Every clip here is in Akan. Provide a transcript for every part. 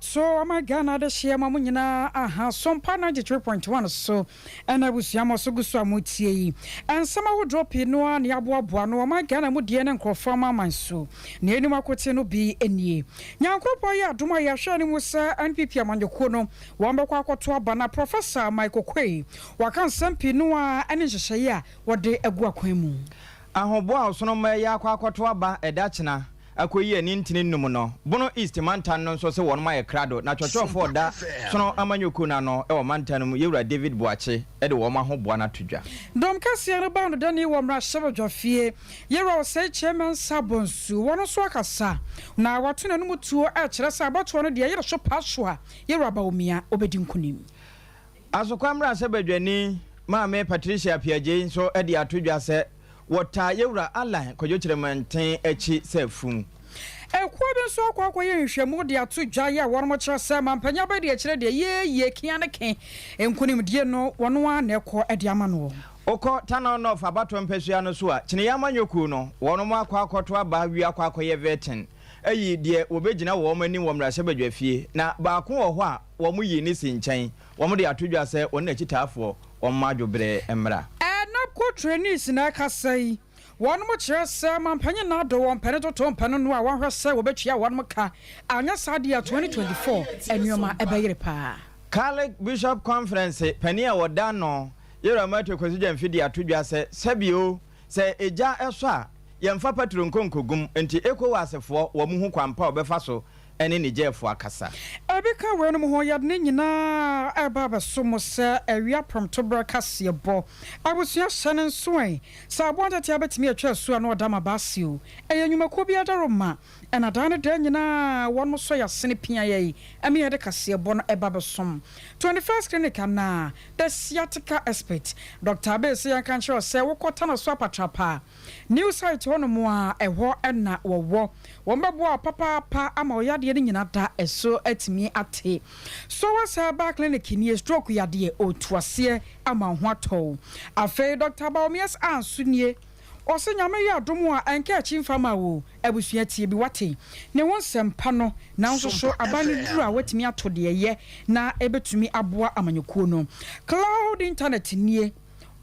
So my Ghana de share mamunyina aha Sompa 93.1 so and I was yamo so gusu amutie and some would drop in no an yaboa no my Ghana mu de na nkrofama manso na enu makote no bi enie nyankropo ya adoma ya hwa ne musa NPP amanyoko no wambekwa akoto aba na Professor Michael Kwei wakan sampi no a ene hyehyeye a wode agu akwan mu ahoboa osono ma ya akoto aba edachina akoyi ani ntini nnum no bono east mantan no so se won ma ye krado na twotwofo da sono amanyoko na no e wo mantan mu yewura David Boache e de wo ma hoboa na todwa dom kase no ba no dani wo mra shebadwafie yewura se chairman sabonsu wono so akasa na wato na no mutuo e kire sa abato no de yere so paso a yewura ba omia obedi nkunim asokwa mra shebadwani ma me Patricia Piaje so e de atodwa se wota yewura align kojokiremanten echi sefum ekwo bi so akwa ye nhwemu de atodwa ye won mo kire se mampanya ba de kire de ye kia ne ken enkunim de no wono a na ekọ e de ama no oko tana no fa bato mpesua no so a kine yamanyoku no wono mo akoto aba wi akoye vetin ayi de obegina wo mani wo mra sebadwafie na ba ko wo ho a wo mu yi ni sinchen wo mu de atodwa se won na chitaafo wo ma dwobre emra na ko trainees na kasai won mo kire se mampanya na do won pene to mpene no a won hwese wo betwia won mo ka anya sadia 2024 enyoma ebayire pa Catholic Bishop Conference pania wodano yero mato kwasija mfidi atodwa se sebio se eja eso a yemfa patron konkogum enti eko wasefo wo mu hu kwampa obefa so ene ne jefo akasa ebika we no ho yad ne nyina eba so se awia promtobra kase bo abusua hyene nso en sa abonta tia betimi atwa so na odama basio eyenwumako bi adaroma ena dan de nyina won so ya sene pia ye emi yede kase bo no eba besom 21st clinic na the sciatica expert Dr. Abese yankan che se wokota na so apatrapa new site hono mo a eho ena wowo wombebo papa ama oyade ne nyina da eso atimi ate so wasa ba clinic ni stroke yade otuase ama ho ato afa Dr. Baomias ansunie osanyame ya domo a enka chimfama wo abusua tie bi wate ne won sempa no na nso so abane duru a watimi ato de ye na ebetumi aboa amanyekuo no cloud internet nie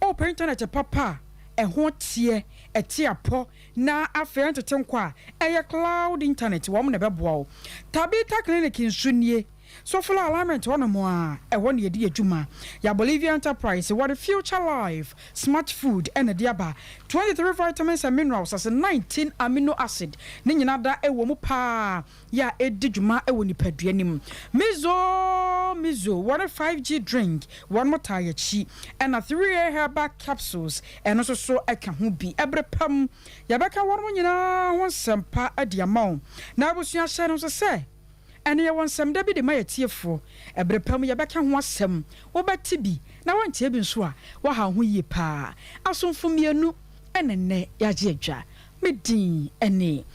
open internet papa eho tie etiapo na afa entetenkwa eye cloud internet wo mo ne beboa o Tabita clinic nsunie so full alignment one more e ne yedi adwuma ya Bolivia Enterprise what future life smart food and diaba 23 vitamins and minerals as 19 amino acid ne nyina da e wo mu pa ya edi dwuma e wo nipadua nim mizo what 5G drink one more tire chi and a 3A herbal capsules and also so eka ho bi ebrepam ya beka won nyina ho sempa adiamon na abusua hye no so se ene ye wonsem da bi de mayetiefo ebrepam ye beka ho asem wo beti bi na wontie bi nso a wo ha ho yie pa asomfo mienu enenne ya je adwa medin ene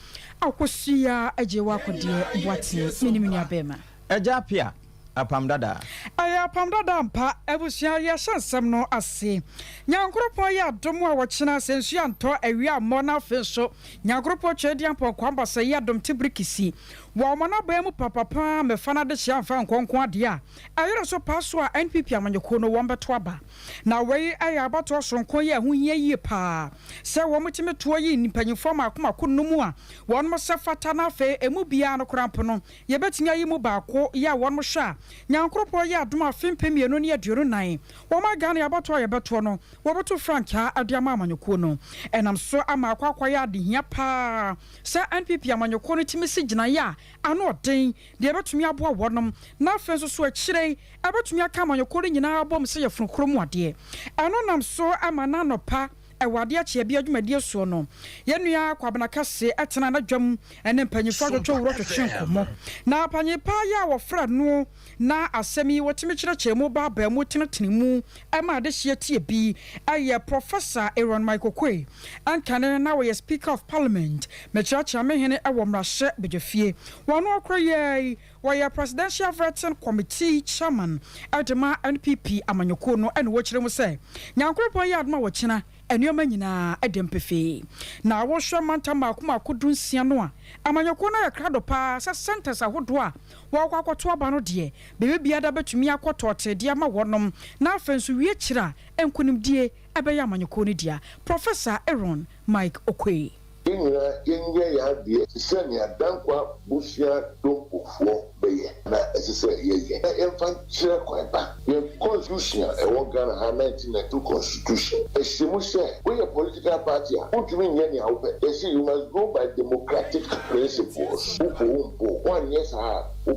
akosua ajewa akode boate minimini abema eja pia apamdada aya pamdada mpa ebusua ye hyansem no ase nyankropo ya domo a wochena sensu anto awia mo na feso nyankropo twedi ampo kwamba se ya dom tibrikisi wo mo na ba mu papapa me fana de hya mfa nkonkon ade a ayero so paso a NPP amanyeko no wombeto aba na wei aya abato sonkon ye hu hia yie pa se wo mutime to yi nipanyifo makoma konumu a won mo se fata na fe emu bia no krampo no ye betimi ayi mu baako ya won mo hwa nyankropo ya adoma fempem ye no ne aduoro nan wo ma Ghana abato ye beto no wo beto franka adiama amanyeko no enam so ama akwakwa ya de hia pa se NPP amanyeko no timisi gina ya ano den de betumi aboa wonom na fenso so akire ebetumi aka amanyeko no nyina abom se ye frukrom ade eno nam so ama na nopa ewade ache bia dwumadie so no yenua kwabena kase etena na dwam ene mpanyifo dwotwo wuro twetwe nkomo na panyipa ya wofra no na asemi wotimi kireche mu ba mu tenetenimu ema de hye tie bi aye Professor Aaron Michael Kwei ankane na we Speaker of Parliament mechacha mehene ewo mrahye bedwafie wono akroye we Presidential Vetting Committee Chairman Adema NPP amanyoko no ene wo kire mu se nyankropon ya adma wo kina enyo nyina edempefe na wohwe manta maako dunsia no a amanyɔko na yakrado pa sa centers ahodo a wɔkɔ akɔto aba no de bebe bia da betumi akɔtɔte de ama wɔnom na afenso wie kyira enkunimdie ɛbɛyɛ amanyɔko ne dia Professor Aaron Mike Okwe yenye ya die sene adankwa busia donkofo beye na esese yeye emfa kire kwaba ye constitution e wo Ghana 1992 constitution esimu se we a political party a utumi nye ne awpe you must go by democratic principles upo one yes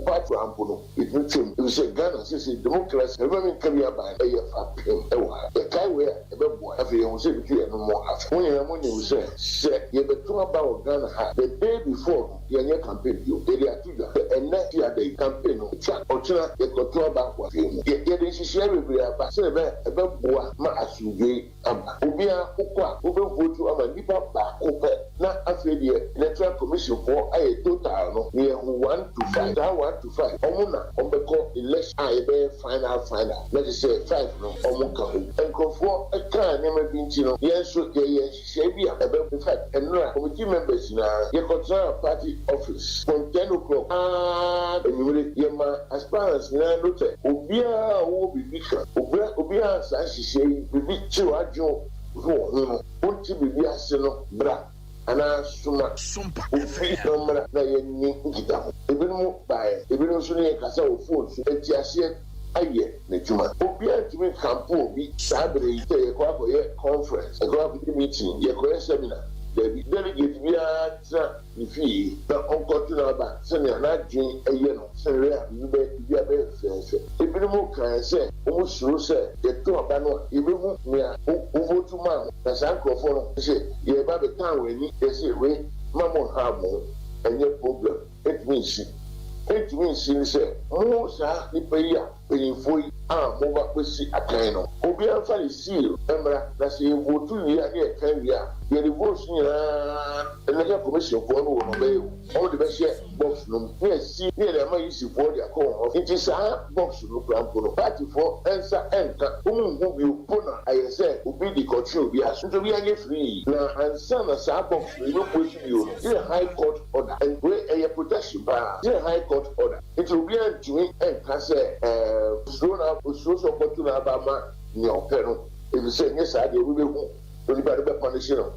party ampono it means you say Ghana say democracy ever mean come here by e fa e wa e kai we e be boy afi ye say bi no mo afi when you money say ye talk about Ghana the day before your campaign you area to the next year the campaign no ochina ye go talk about what you dey share we aba say be boa ma asugbe aba obia ukwa obe vote ama nipa ba ko pe na afi the electoral commission for a total no we 1 to 5 that 1 to 5 omuna ombeko election a be final let's say 5 no omuka enkofo e kan ne ma binti no yenso ye share bia e be 5 enra committee members na ye control party office from 10 o'clock anyway yema aspirants na note obia wo bibika obia sa hihye bibi chiwajo wo unti bibi ase no bra ana Sompa ofira na ye ni ngita ebinu bae ebinu so ne kasa o phone so eti ase aye na juma obia tumi campo bi sabre ite ye kwa conference e kwa meeting ye kwa seminar the delegate we are if na onkotu na ba se na adwin eye no se re a bi be fense ebinu kan se o suru se ye to aba no ebehu nia o votu ma na sankrofo no se ye ba be kan we ni ye se we mamo ha mo enye problem it means se mo sa ni pe ya penifo mo ba kwesi akan no obi anfa le seal emra na se votu wi a ne kan wi a ye the votes ni electoral commission for no no be all the best box no yes see here am use for the call it is a box no plan for party for answer enter who be opponent I say obi the control be as so we are free na answer na sa box no put you the high court order and we a protection bar the high court order it will be a doing and say so opportunity about ni opero if you say yes I dey we go anybody be punish no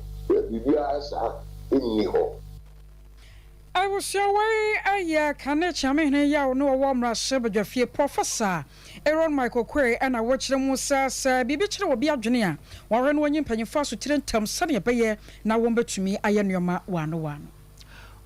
I was your way a can't me ya no warm sebedwafie Professor Aaron Michael Quay and I watch them was bibichire will be a junior warren when you penny fast to tentam sunny baye na won betumi ayenoma 101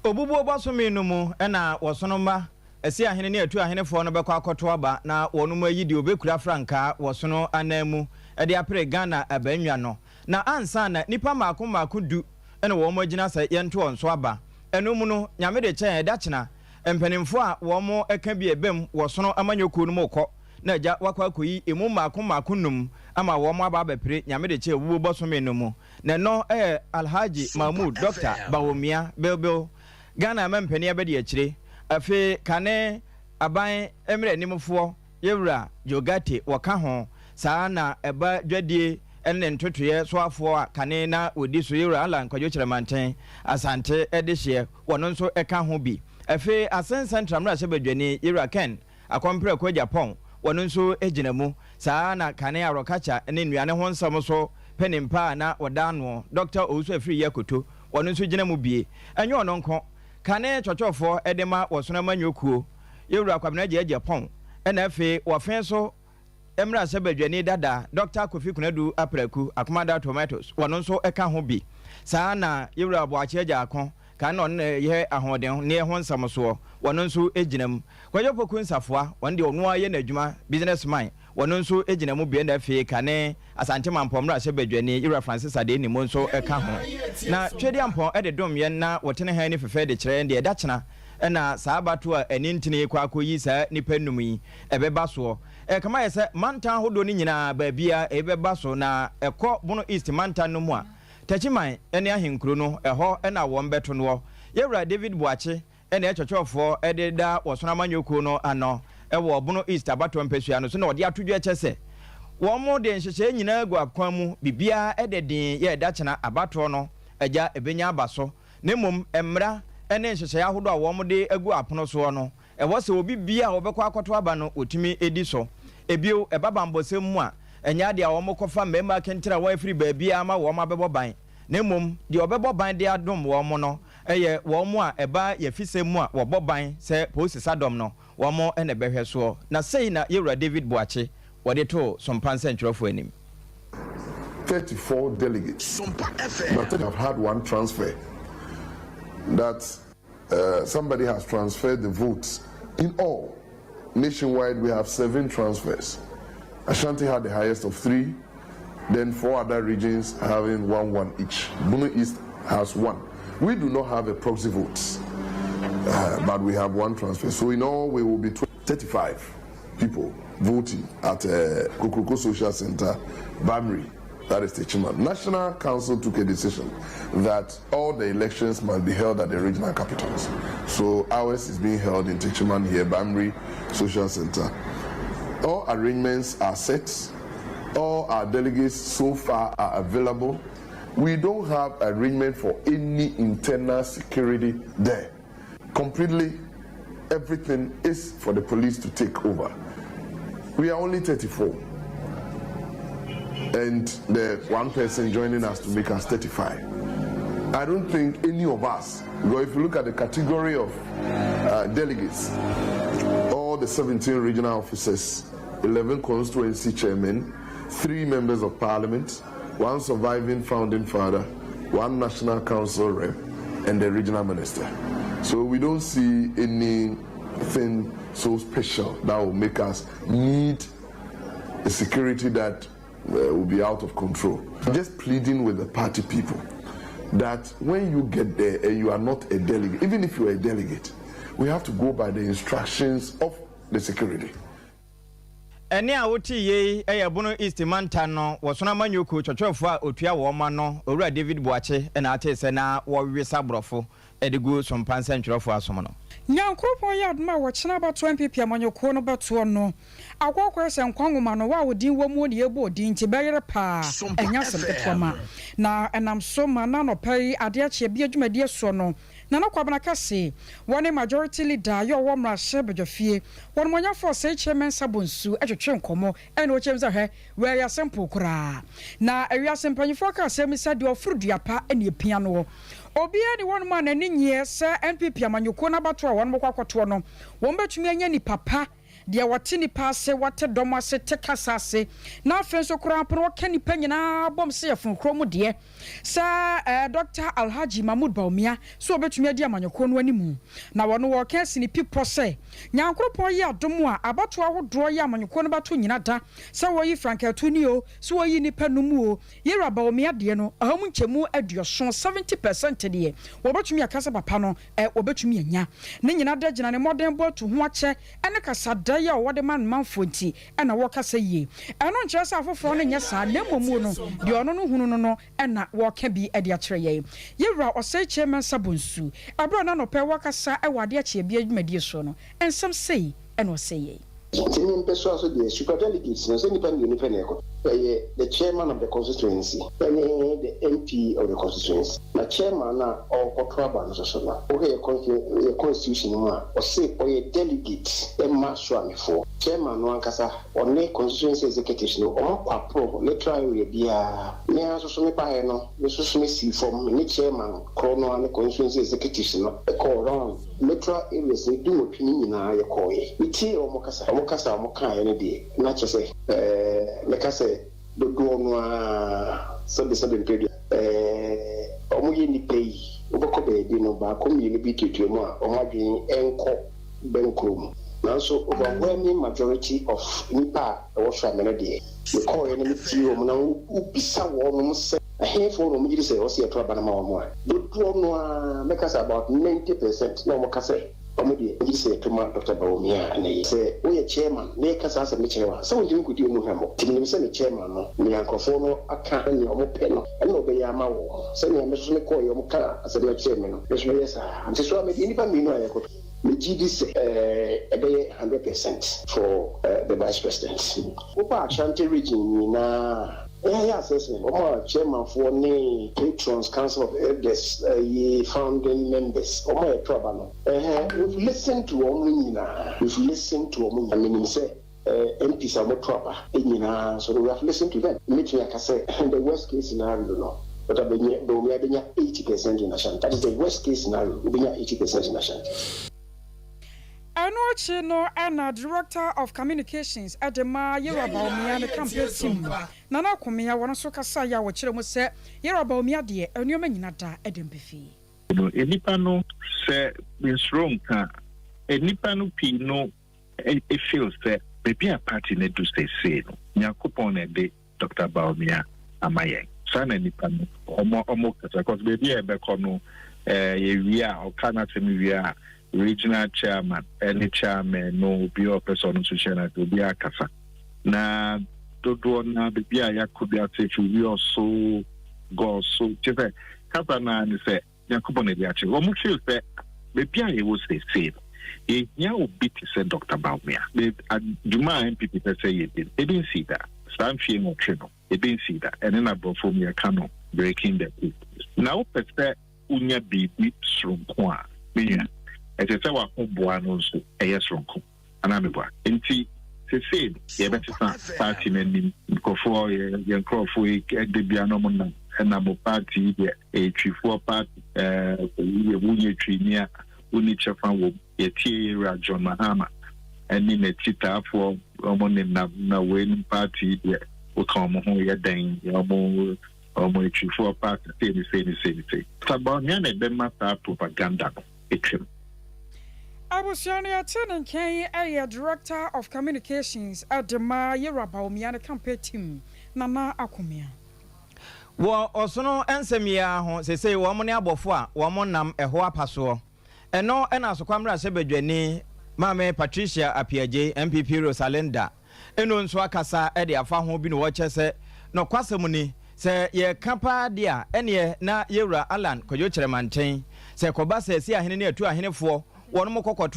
obubu obaso me no mu na wosonoma esi ahene ne atu ahene fo no bekọ akoto aba na wonuma yi de obekura franka wosono anamu e de apre Ghana abanwa no na ansa na nipa maako du ene wo mo agina sa yento onso aba eno mu no nyame de kyen da kyena empanimfo a wo mo eka bi ebem wosono amanyoku no mokọ na agya wakwa koyi emu maako num ama wo mo aba bepre nyame de kyen obubu bosome no mu na no Alhaji Mahmoud Dr. Bawomia Belbel Ghana mampani abede akire afi kane aban emre nimfo yewura Jogate waka ho saa na eba dwadie ene ntotoye so afo a kane na odi so yewura ala nkwajo kiremanten asante edehye wono nso eka ho bi afi asen central mra se badwani yewura Ken akompre ko Japan wono nso eginamu saa na kane arokacha ene nuane ho nsam so penimpa na wodano Dr. Owusu afiri yakoto wono nso ginamu bie enye ono nko kane chochofo edema wosona manyokuo yewura kwabena je Japan ena afi wofen so emra sebadwani dada Dr. Kofi Kunadu apraku akomada tomatoes wono nso eka ho bi saa na yewura aboache agya akon kan no ye ahoden ne ho nsam so wono nso eginam kwajopoku nsafoa wonde ono aye na adwuma businessman wono nso eginam bi na afi kane asante mampomra sebadwani yewura Francis Adeni mo nso eka ho na twedi ampon ededom ye na wotene han ni fefe de kire de dachena na saabatu a enintini kwa akoyi sa nipa num yi ebeba so kama yese mantan hodo ni nyina baabia ebeba so na ekọ bono east mantan no mu a tachiman ene ahenkro no eho na won beto no yewura David Buache ene echochofo ededa wosona manyoku no ano ewo bono east abato mpesua no so na ode atodwe chese wɔn de nhyehyɛ nyinaa gu akwan mu bibia ɛdedin yɛ dachana abato no agya ebenya abaso ne mom mmra ɛne nhyehyɛ ahodo a wɔn de agu apono so no ɛwɔ sɛ obi bia wɔbɛkɔ akɔto aba no otumi edi so ebio ɛbabambɔsɛm mu a ɛnya de a wɔn kɔfa mmɛma kentira wɔn afiri baabi ama wɔn abɛbɔ ban ne mom de ɔbɛbɔ ban de adom wɔn no ɛyɛ wɔn a ɛba yɛfisɛ mu a wɔbɔ ban sɛ police adom no wɔn ɛna bɛhwɛ soɔ na sei na yɛwura David Boache wɔde to Sompa nsɛntwerɛfo anim 34 delegates but have had one transfer that somebody has transferred the votes. In all, nationwide we have 7 transfers. Ashanti had the highest of 3, then 4 other regions having 1 each. Bono East has 1. We do not have a proxy votes, but we have 1 transfer. So in all, we will be 35 people voting at Kokroko Social Center, Bamri. That is Techiman. National Council took a decision that all the elections must be held at the regional capitals. So ours is being held in Techiman here, Bamri Social Center. All arrangements are set. All our delegates so far are available. We don't have arrangement for any internal security there. Completely, everything is for the police to take over. We are only 34. And the 1 person joining us to make us 35. I don't think any of us, because if you look at the category of delegates, all the 17 regional officers, 11 constituency chairmen, 3 members of parliament, 1 surviving founding father, 1 national council rep, and the regional minister. So we don't see anything so special that will make us need a security that will be out of control. Just pleading with the party people that when you get there and you are not a delegate, even if you are a delegate, we have to go by the instructions of the security. Ene a woti ye eye Bono East Manta no wosona manyoko twotwofo a otua wo ma no owura David Boache na ate se na wo wesa brofo edigu Sompa nsɛntwerɛfo asom no Nyankropon yad ma wo kyena ba 20 pm anyoko no beto no agwakwa se nkwanwoma no wa wodin wo mu ne ebo odin ti bɛyere pa enya sem petoma na enam so ma na no pɛyi ade ache bia dwumadie so no na no kwabana kase woni majority leader yo wo mra hye bedwafie won monya for say chairman sabonsu etwetwe nkomo ene o chem za hwe we ya simple kura na awia sempanyfo ka se mi sade ofuruduapa ene epia no obi ani won ma na ninye se NPP amanyoko na bato a won bokwakoto no won betumi anya ni papa de wate ni paase wate domo ase tekasase na afenso kura pro kanipa nyina bom se yefun kro mu de sa Dr. Alhaji Mahmoud Baumia so obetumi adi amanyoko no animu na wono wo kan sini pipo se nyankropon ye adomo a abato ahodo ye amanyoko no bato nyina da sa wo yi Franketu ni o so wo yi nipa no mu o ye Baumia de no ahamu nchemu aduoso 70% de wo betumi akasa papa no wo betumi anya ne nyina da gina ne modern boat ho ache ene kasa ya wode man fonti ena wokasa yie eno nkyerɛ sɛ afoforo no nyɛ saa na momu no de ɔno no hunu no no ena woka bi ade akyerɛ yɛ yewura ɔsɛ chairman sabonsu abro na no pɛ wakasa ɛwade akyɛ bi adwumadie so no ensɛm sei ena ɔsɛ yɛ Team person the super delegates, no any the chairman of the constituency, the MP of the constituency, the chairman or Kotraba, okay, a constitution or say or a delegate, a master for chairman one casa or ne constituency executive or pro, literally be a near social no, the social see from any chairman, chrono and the constituency executive, a call around. Metro areas they do opinion na ya koye iti omokasa omoka ene de na chese meka se do no a sabe period omoye ni pay oboko be di no ba ko mi ni bi tutu mu a omadwen enko benkrom na so overwhelming majority of nipa wo sha mena de ko ene mi ti o mu na ubisa wo no se ahe for no mujiri say o se to abana ma wo a do no a make us about 90% no mo kase omudi mujiri say to ma Dr. Baumia and say we chairman na kasa asa me chewa so ndimi kudi mu hamo timi say me chairman no me yankofo no aka ni omo pe no ene obe ya ma wo say me so me ko yo mo ka asa de chairman no so yes nti so me ni ba mi no ayekoto GD say 100% for the vice president. Over Ashanti region na assessment. Chairman for the patrons, council of elders, founding members. Trouble. We've listened to Omina. We've listened to Omina. I mean, say MPs are more trouble. So we have listened to them. Meeting, like I said, the worst case scenario, no. But we have 80% in Ashanti. That is the worst case scenario. We have 80% in Ashanti. Anochino Anna, Director of Communications at the Yoruba the campaign team. Nana Kumia, one of Sokasaya, which you must say, Yoruba Mia, dear, and your menata, Edin Biffy. Enipano say, Miss Ronka, Enipano Pino, it feels that maybe a party need to say, Yakupon a day, Dr. Baumia, Amaye. Sana Enipano, or because maybe a becono, we are, or cannot we are. Regional chairman, any chairman, no be a person to share to be a casa. Na do na be a yakubia to be also go so just casa na and say, Yakubone the actual. One feel that maybe I will say, a young bit said Dr. Baumia. Do my MPP say it didn't see that. Some feeling of channel, it didn't see that. And then I brought for me a canoe breaking the peace. Now, per unya be from Kwa. As I say, what Buanos, a yes from Anamibua. And see, say, yeah, better party men go for young Crawford, the Bianomon, and Nabo party, a tree for part, Wunya tree near Unicha Fan, a tear, John Mahama, and in a cheetah for Omon na winning party, will come home, ya dang, or more tree for part, say. Sabonian and then master propaganda. I was attending Kenya, Director of Communications at the Yoruba Omiana campaign team, Nana Akumia. Well, also no answer me, say, woman abofwa, woman nam a hoa passo. And no, and as a camera sebejeni, Mame Patricia Apiaje, MPP Rosalenda, and on Swakasa, Eddie Afaho bin watches, no quasamuni, say, ye capa dia, and ye na Yura Alan, Coyotre maintain, say Cobasa, see a henny to a henny for. One more cocoa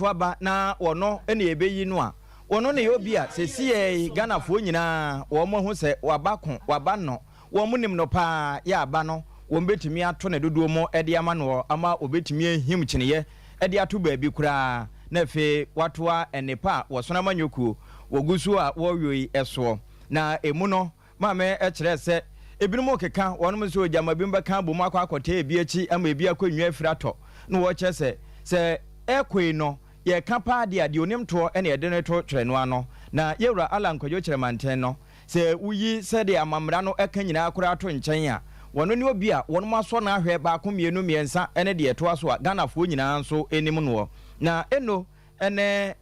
na or no any baby noa. One only obia, say, see Ghana Funina, or more who say, Wabacon, Wabano, woman no pa, ya bano, won't bet me a tonne do more Eddie Amano, ama obet me him chine, Eddie to baby cra, nefe, Watua, and Nepa, was Sonamanyuku, Wogusua, Warrior, Eswo. Na a mono, Mamma, said, Ebinomoke can, one Monsieur Jamabimba Cambo, Marco Cote, Biachi, and maybe a queen frato. No watch say, Ekwe no ye kapa dia di onim to ene edene to trenwano na yewra Alan Koyokyere manteno se uyi se de amamra no eka nyina akura to nchen a wono ne obi a wono maso na ahwe ba ko mienu miensa ene de to aso a Ghana fo nyina nso enim no na eno ene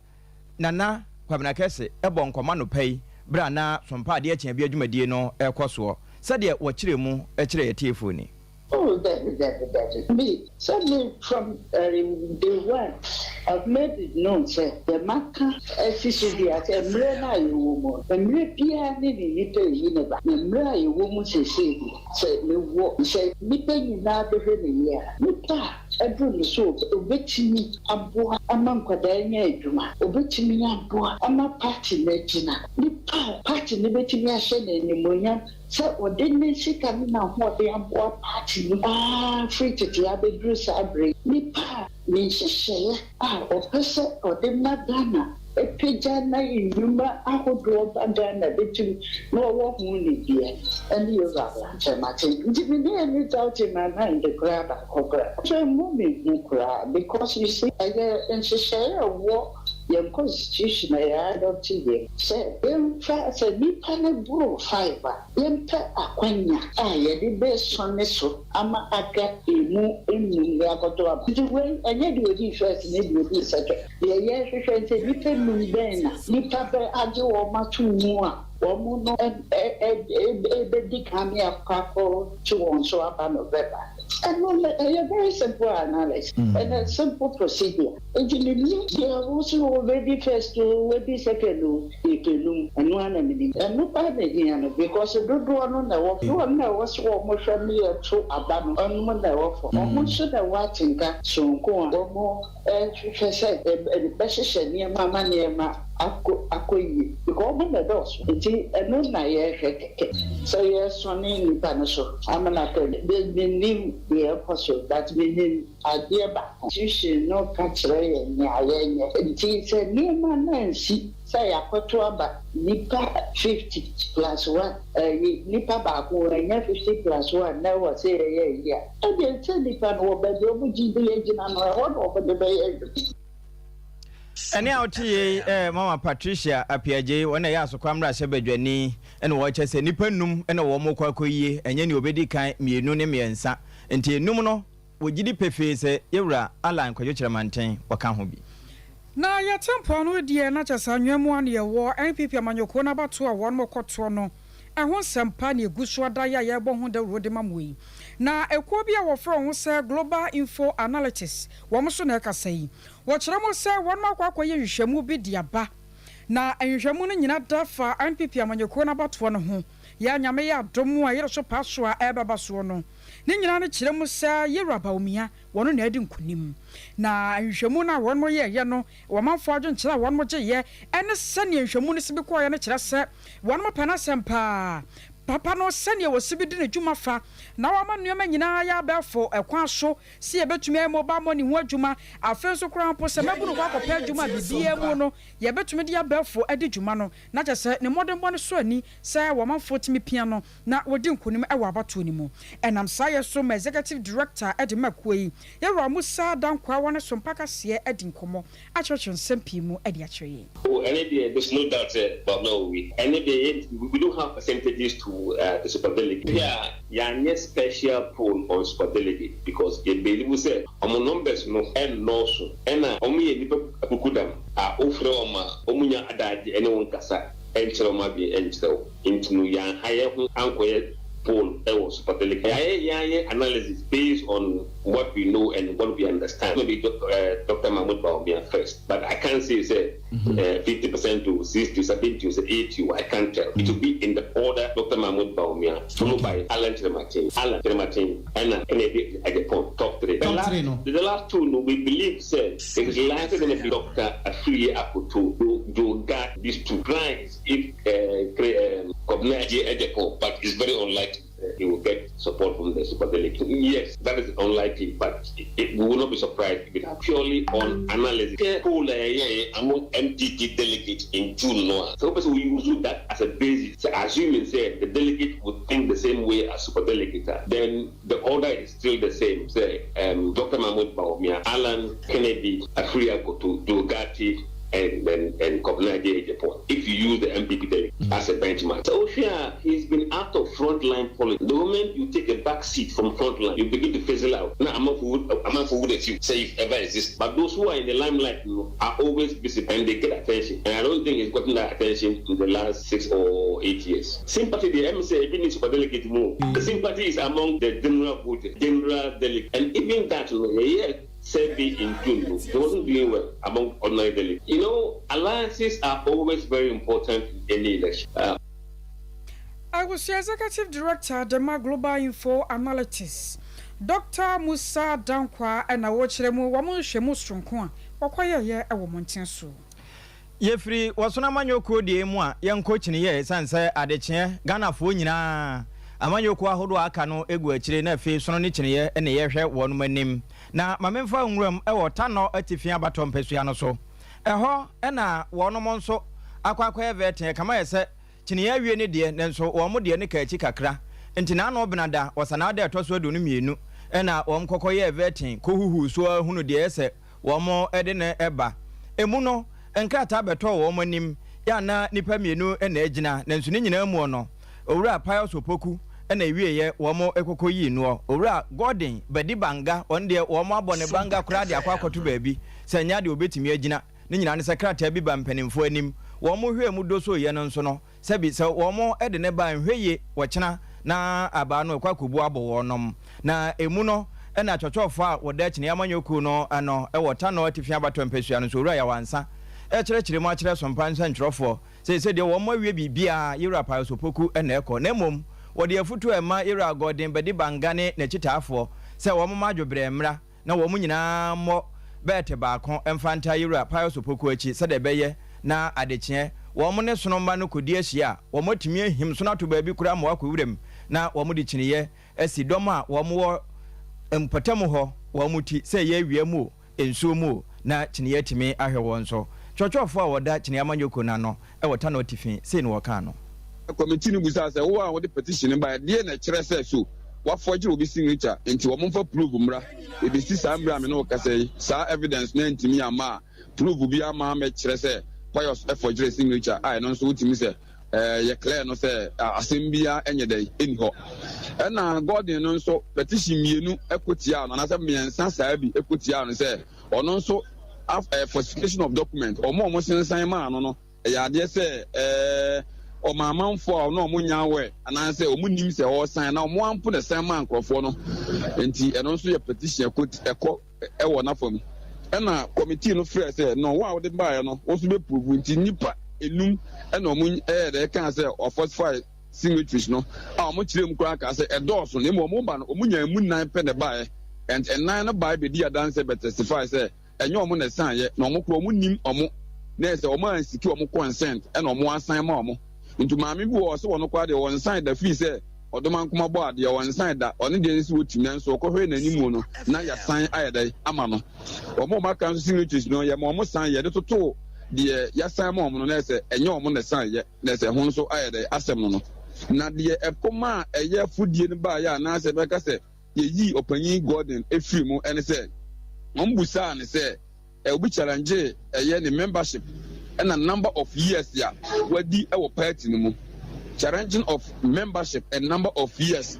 nana kwabena kese ebo nkoma no pai bra na sompa de akyen bi adwumadie no ekoso se de wo kire mu ekire yetiefo ni. Oh, that. Me, certainly from day one, I've made it known, sir, the Maka, FCD, as a Mrena, you woman, the Mrepia, Nipper, the Mra, you woman, say, me walk, say, Nipper, you now the year. Nipper, I bring the soap, obey me, Abua, among Quadania, obey me, Abua, I'm a party, Legina. Nipper, party, liberty, me, I send any money. So, what didn't she come now? What they are party? Free to the Abbey Sabre. Nipa, means share, or person, or the Madonna. A pijana in Yuma, I would draw bandana between no walk moon here, and you are Martin. Didn't without in my mind the grab or grab. So, moving, because you see, I get and she share a walk. Your constitution, I don't see. Say, in fact, a Nippon Bro fiber, Yempa Aquania, I the best on this, Ama Aka, Emu, in Yakoto. The way I need to be first, need to be second. The year she said, Nippon Mundana, Nippa Adu or Matu Mua. Woman and a big cameo couple to one so up on November. And a very simple analysis and a simple procedure. And you are also already first to be second to and one and no bad again because you don't want to know. You want to what's more familiar to Abam on one for almost should have watching that so go on more and said the best near Mamma near my Akoi because when the doors, and no so yes, one in Panaso. I'm not going to name the apostle that meaning idea back. You should not catch and she said, near my Nancy. Say, I put to about Nipa 50 plus 1, Nipa Baku, and 50 plus 1, never say a year. And then tell the pan over the OBG and one over the bay. Any out here, Mama Patricia, Apiaje, when I asked Quamra Sebedwani, and watch us a nippenum and a woman quacoye, and then you be kind, me no name and sa, until Numino, would you pay face, Ira, Alan, Coyotra Mountain, or Canhobi. Na ya tempo no die na chasa nwemu an ye wo NPP amanyoko na bato a won mokoto no ehon sempa na egusu adaya ye bo ho da rode mamoi na ekuo bia wo fro ho se Global Info Analytics wo mo so na ekasa yi wo kire mo se won makwakoye nhwehwemu bi diaba na nhwehwemu no nyina dafa NPP amanyoko na bato no ho ya nyame ya domu a yere so paso a ebaba so no ni nyina ne kire mo se yeraba omia wono na adi nkunim na nhwehwemu na won mo ye no wo manfo adwo nkira won mo gye ye ene sane nhwehwemu ne sibi ko ye ne kire se won mo pana sempa papa no sane wo sibi di ne dwuma fa na wo ma nneoma nyina ya befo ekwan so si ebetumi e mobile money ho adwuma afen so kran po se mabunu kwa kopa adwuma bibia mu no ye betumi di ya befo adi dwuma no na kye se ne modern bone so ani se wo manfo timi pia no na wodi nkunim e wa abato ni mu enam saye so ma executive director edi makoyi ye ro musa dankwa wona so mpaka se edi nkomo a church nsempie mu edi a cheye there's no doubt but no we don't have percentages to the Super Delegate. Yeah, special poll on Super Delegate because it believe say among numbers no and no so and omi nipa akukudam ofre oma omunya adaje anyone kasa enchero ma bi enchero into ya higher ankoye poll was Super Delegate. Yeah, analysis based on what we know and what we understand. Maybe Dr. Mahmoud Baumia first, but I can't say 50% to 60, 70 to 80. I can't tell. It will be in the order Dr. Mahmoud Baumia, followed by Alan Trematin, and Kennedy at the point, top three. The last two, we believe, it's likely going to be Dr. Afri Akutu to guard these two clients if Kobnaji at the point, but it's very unlikely. He will get support from the Super Delegate. Yes, that is unlikely, but we will not be surprised if it is purely on analysis. Poll among MTT delegates in June. So we use that as a basis. So assuming the delegate would think the same way as Super Delegate, then the order is still the same. Say Dr. Mahmoud Baumia, Alan Kennedy, Afria Kotu, Dugati, and Kobnaji Japan. If you use the MPP delegate as a benchmark. So he's been out of frontline politics. The moment you take a back seat from frontline, you begin to fizzle out. Now I'm not for that you say if ever exists. But those who are in the limelight are always busy and they get attention. And I don't think it's gotten that attention in the last 6 or 8 years. Sympathy, the MSA, even if Super Delegate move, the sympathy is among the general voters, general delegate. And even that, Sebi in June, he wasn't doing well among ordinary delegates. You know, alliances are always very important in any election. I was the executive director of the Global Info Analytics, Dr. Musa Dankwa, and I watch them woman Shemu Strunkwa, or quite a year a woman tensu. Yefri was na manyoko de moi, young coach in the year, Sansa Adeche, Ghana Funina. Amanyoko ahodo aka no egu akire na fe so no ne kyeneye na ye hwe wonu manim na mamemfa nwuram e wota no atifia abato mpesua no so eho na wonu mo nso akwakwa evete kama yese kyeneye awie ne de nenso wo mo de ne ka achi kakra ntina na obinada wasana da to so adu no mienu na wo mkokoye evete ko huhu so hunu de yese wo mo ede ne eba emu no enkrata beto wo manim ya na nipa mienu na agina nenso ne nyina mu no owura Pius Opoku na wieye wo mo ekoko yi no owura Gordon Badibanga on de wo mo abone banga kura de akwakoto baabi sanya de obetimi agina ne nyina ne secretary bi ba mpanimfo anim wo mo hwe mu do so ye no nso no sebi se wo mo ede ne ba hweye wo kyena na aba no kwa kubu abo wonom na emu no na chochofo a woda chine amanyoku no ano e wota no atifia abato mpesua no so ura ya wansa e kyerɛkyerɛ mu akyerɛ sompa nsa ntrofo se de wo mawie bibia yira pa sopoku na ekɔ na mom wode afutu ema yira godin bedi bangane na chitaafo se wo mama adwobre mra na wo mu nyinaa mmɔ bɛɛte baako mfanta yira pa sopoku achi se de bɛyɛ na adekye wo mu ne sonomba no kodi ahia wo motumi ahim so na to baabi kura ma wakɔwurem na wo mu de kyineyɛ asi dɔm a wo mu mpɔtam hɔ wo mu ti se ye wie mu ensuo mu na kyineyɛ timi ahwɛ won so chochofo a woda kyine amanyoko na no e wota no tifi sei no woka no committee no busa say wo a wo de petition ba de na kyerɛ sɛ so wafɔgye obi signature enti wo momfa prove mra e be si saa mra me no ka say saa evidence na ntimi ama prove bi ama me kyerɛ sɛ Pius efɔgye signature ai no so wotimi sɛ ye clear no sɛ asɛm bia enye dai eni hɔ ɛna godin no nso petition mienu ekotia no na sɛ miensa saa bi ekotia no sɛ ɔno nso falsification of document omo sensan ma no ya ade se o mamanfo a no omo nyawe ananse omo nim se o san na omo ampo na san ma nkrofo no enti eno nso ye petition ekɔ ewo na fam na committee no frɛ se no wa wo de ba no wo so be prove nti nipa enum na omo de kan se o falsify signatories no a omo kyerem kura ka se edorso na omo ba no omo nya mu nan pe ne ba and nine no ba be di adanse be testify se enyo omo na san ye na omo kro omo nim omo na se omo ansiki omo consent e na omo asan ma omo ntu maame bi wo se wono kwa de won san da fi se odoman kuma bo ade won san da one de nsi wotumi nso okohwe na nimu no na ya san ayedai ama no omo ma kan signatories no ye ma omo san ye de toto de ya san ma omo no na se enyo omo na san ye na se ho nso ayedai asem no na de ekoma eye fudie ne ba ya na se be ka se ye yi opanyin Gordon efiri mu ene se Ombusa ne say obi challenge ne membership and a number of years ya wadi e wo party no mu challenging of membership and number of years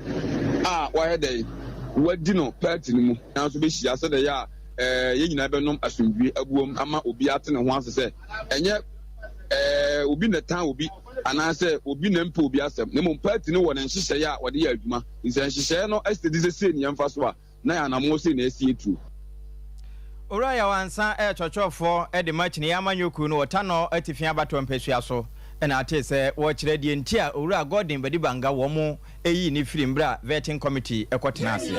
why dey wadi no party no mu na so be hia so dey ya ye nyina be nom asomdwe abuom ama obi ate ne ho ase say enye obi na tan obi anase obi na mpa obi asem ne mo party no wo ne nhyehyɛ ya wode ya adwuma nse nhyehyɛ no estedi se ne yamfa so a na ya na mo se na esi etu Uraya wansa chochofo de machine ya manyoku no wotano atifia bato mpesua so na ate se wo kyerɛ die ntia owura Godin bedi banga wo mu eyi ni firimbra vetting committee ekotena ase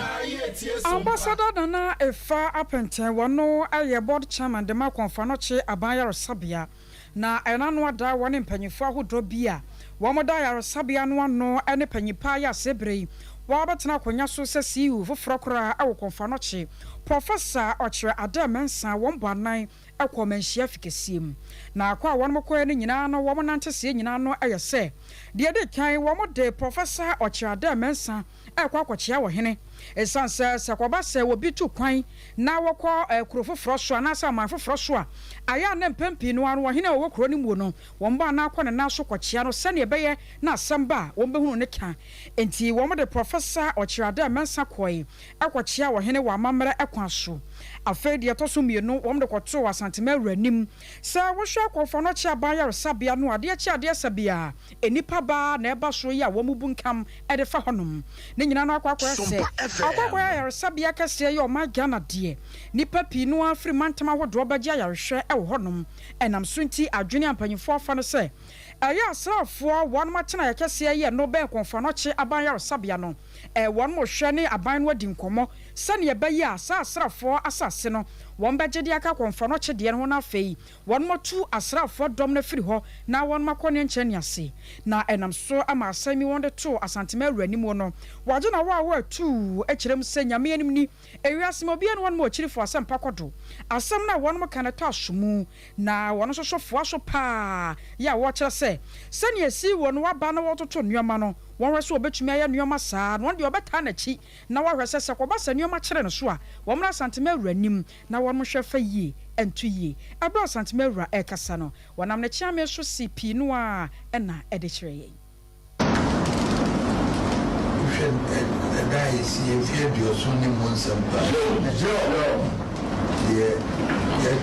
Ambassador Nana Efa Apenten wono aye board chairman de makonfa no che abanyaro sabia na enano ada wone mpanyifo ahodo bia wo mo da yaro sabia no ano ene panyipa ya sebrei wo abetena konya so se CEO foforo kora awokonfa no che Professor Ochre Adamensa wombanan ekomenhia fikesiem na akwa wonmokɔ ne nyina no womonante nyina no ayese de de kan womode Professor Ochre Adamensa ekwakwachia wo hene esanse sekoba se wobi tu kwan na wokɔ kurofoforo so na sa manfoforo so a aya na mpempi no anu wo hene wo kuro ni mu no womba na akɔ ne na so kwachia no sane ebeye na asamba wombehunu ne ka enti womode Professor Ochre Adamensa kɔi ekwachia wo hene wa mamara ekwaso afei de to so mienu womde kɔto wasantema wuranim sa wo hwɛ akɔfo no kya ban yare sabia no ade kya ade sabia enipa ba na eba so ya wo mubunkam ede fa honom ne nyina no akɔkɔ se akɔkɔ yare sabia kase ye o ma Ghana de nipa pi no afri mantama wodo obagye yare hwɛ e wo honom enam so nti adwene ampanyifo afa no se aya asrafo won ma kyena yakase ye no be kɔfo no kye aban yare sabia no won mo hwɛ ne aban no adi nkomo sane ebayi asa asrafo asase no won begye de aka kɔmfa no kyede no na afei won motu asrafo dom na firi hɔ na won makɔne nkyɛn ase na enam so ama asami won de to asantema awuranim no waje na wa atu akyerem sɛ nyame anim ni ewiasem obi an won mo kyirifo asem pakodo asem na won mo kana to asomu na won so sofo aso pa ya wo kyerɛ sɛ sane esi won waba na wototo nnuama no won reso obetumi aya nnuama saa won de obeta na chi na wa hwɛ sɛ kɔba sɛ nnuama kyerɛ no so a won mra asantema awuranim na won mo hwɛ fa yie entu yie abra asantema awura ekasa no wonam na chiame so CP no a ɛna ɛde kyerɛ yɛ guys, if you do so many months,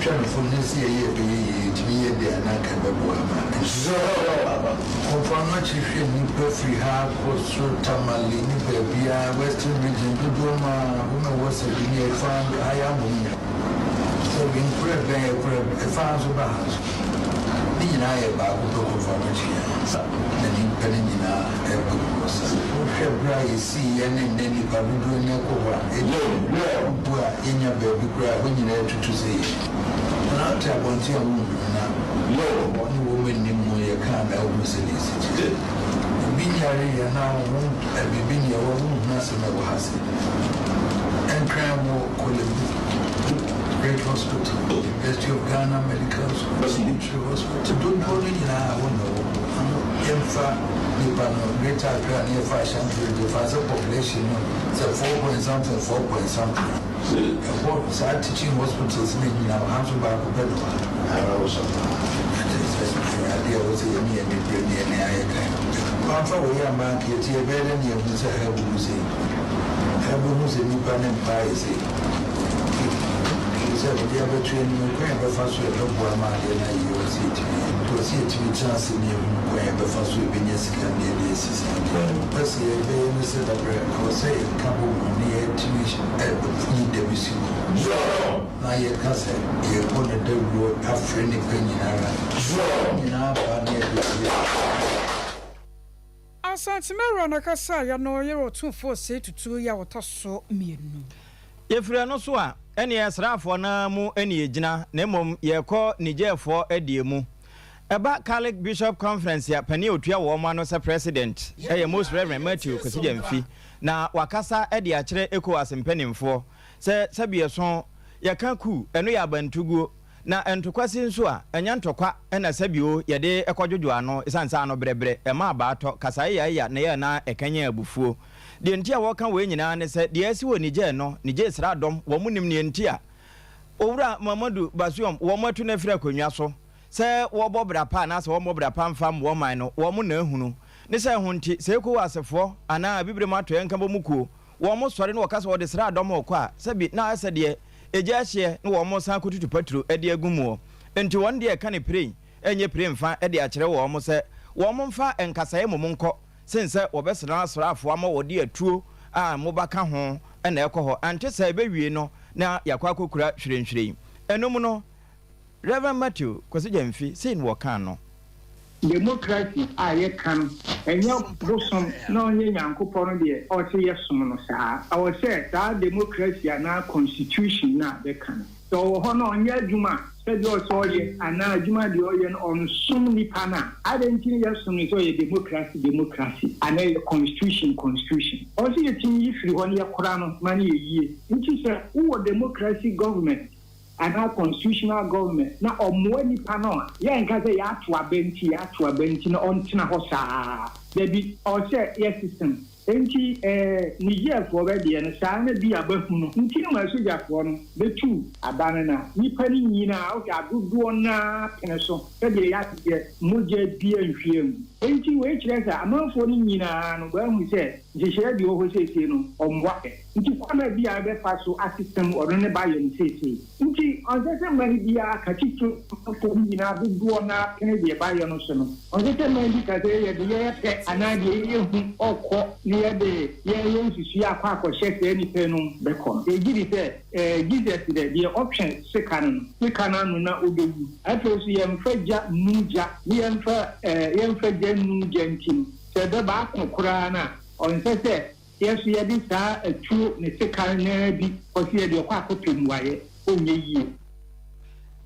trying to find this year, to be a day and I can be so from much if you free have was so tamali, baby, Western region, to do my was a near farm, I am so in prayer, a farm's about. I about to go for much here. And in Penina, I see and then you can do in your baby cry when you have to say. And I'll tell one to your woman, one woman in my account, I will say this. Being here now, I'll be being your own national house. And crime will Great Hospital, University of Ghana Medical Hospital. Don't go in now, Emfa, Greater Accra, near 500, the father population, so 4 point something, 4 point something. What teaching hospitals in our house about Pedro. I was idea was a year and the one for we are market here, better than you say, Habu Nipan Empire. The other training wherever first we don't want my you see to see it to be chance in you wherever first we've been yes can be this because the baby said that I was saying couple near to need the mission now you can say you want to do road after any penny in our Asantimero na kasa ya no yero 24 ya wotoso mienu yefre no so a ene esrafo na mu ene egina na mom yekọ Nigerfo ediemu eba Catholic Bishop Conference ya pani otua wo ma no se president Most Reverend Matthew Kosijamfi na wakasa ede akire ECOWAS mpanimfo se sabieso yaka ku eno ya bantugo na entokwasi nso a enya ntokwa ena sabio yede ekwadwodwo ano isansa ano brebre ema abaato kasaye ya na ye na ekanya abufuo de ntia wo kan we nyina ne se de asi wo Niger no Niger sra dom wo munim ne ntia owura Mamadu Basuom wo matu na fira konwa so se wo bobra pa na se wo bobra pa mfam wo man no wo mu na ehunu ne se ho nti se ko asefo ana bibre mato enka bomuko wo mo sore ne wo kasa wo de sra dom okọ a se bi na ase de eja hye ne wo mo san kotutu patro ede agumo enti won de ka ne pray enye pray mfa ede a kire wo mo se wo mo mfa enkasaye mo nko sense obesena asrafo ama wodi atuo a mobaka ho na ekoho ante sai bewie no na yakwa kokura hwirenhwire enum no Reverend Matthew Kosijamfi sin wo kan no democracy aye kan enya bosom na onye Nyankopon no de o se yesum no saa awo se saa democracy na constitution na be kan so ho no onye adwuma said you also and now Juma the Orient on some nipana. I didn't think yes, so a democracy, and a constitution. Also, you think if you want your crown money a year, which is a democracy government and our constitutional government. Now, or more nipano, yeah, and because they are to a bench, on Tina Hosa, they be also yes system. Enti Niger for already and sana bi abahuno nti no masoja for no betu abanana nipa ni nyina o ga gugu na peneso e de ya tie moje bi anhwiem enti we kire sa amanfo ni nyina no ba hu se jehye bi o ho sese no omwa nti kwama bi a be fa so assistem o ne ba yo ni sese nti on se mani bi a ka titu ko nyina gugu na pene de ba yo no so no on se mani bi ka de ye de ye pe anade ye hu okọ near the young to see a quack or check any penum becon. They give it Jesus the option second, we can not obey. I told you, Fredja Nuja, we am for Fredja Nugentin. Said the back of Kurana, on said, yes, we had this a true second be or see the quack of him why only ye.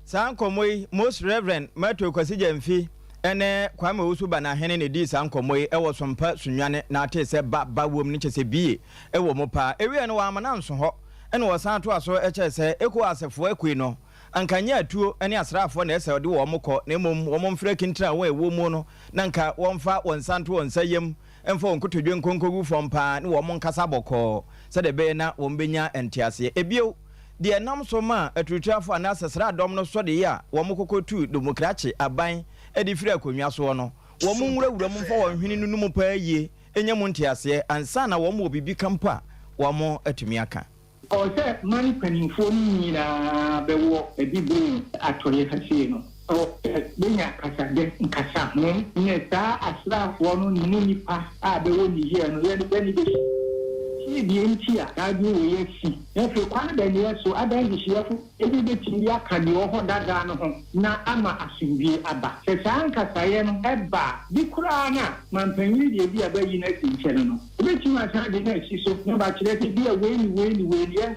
Sankomoi, Most Reverend Matthew Kosijamfi. Ene kwame usuba na hene ne di sankomoy ewo Sompa sunwane na ate se ba wom ni chese bie ewo mopa ewie no wa amana nso ho ene wo san to aso eche se eko asefo ekui no ankanya atuo ene asrafo na ese ode wo mokọ na emom wo momfra kintra wo ewo mu no na nka wo mfa wo nsanto wo nsayem emfa wonkotodwe nkonkogu fompa ne wo monkasa bokọ se de be na wo mbenya entiase ebio de enam so ma atutuafo na asesra dom no so de ya wo mokokotu demokrachi aban edi fira konwa so no wo mu nwurawura mu mfa wo hwini no mu pa yie enya mu ntiase ansa na wo mu obibi kampa wo mo atumi aka or say money penny for me na be wo e bi bring atoye kase no o benya kasa de kasa no ne sa asra fo no ni nipa a be wo ni here no ye ni be the NTR, I do see. If you can't then yes, so I don't see every bit in the academy or that down. Now I'm a assembly about. The Sanka Sayan Eba, the Kurana, Manpany, the other United in Channel. Which you must have the next is so much let it be a way, yes,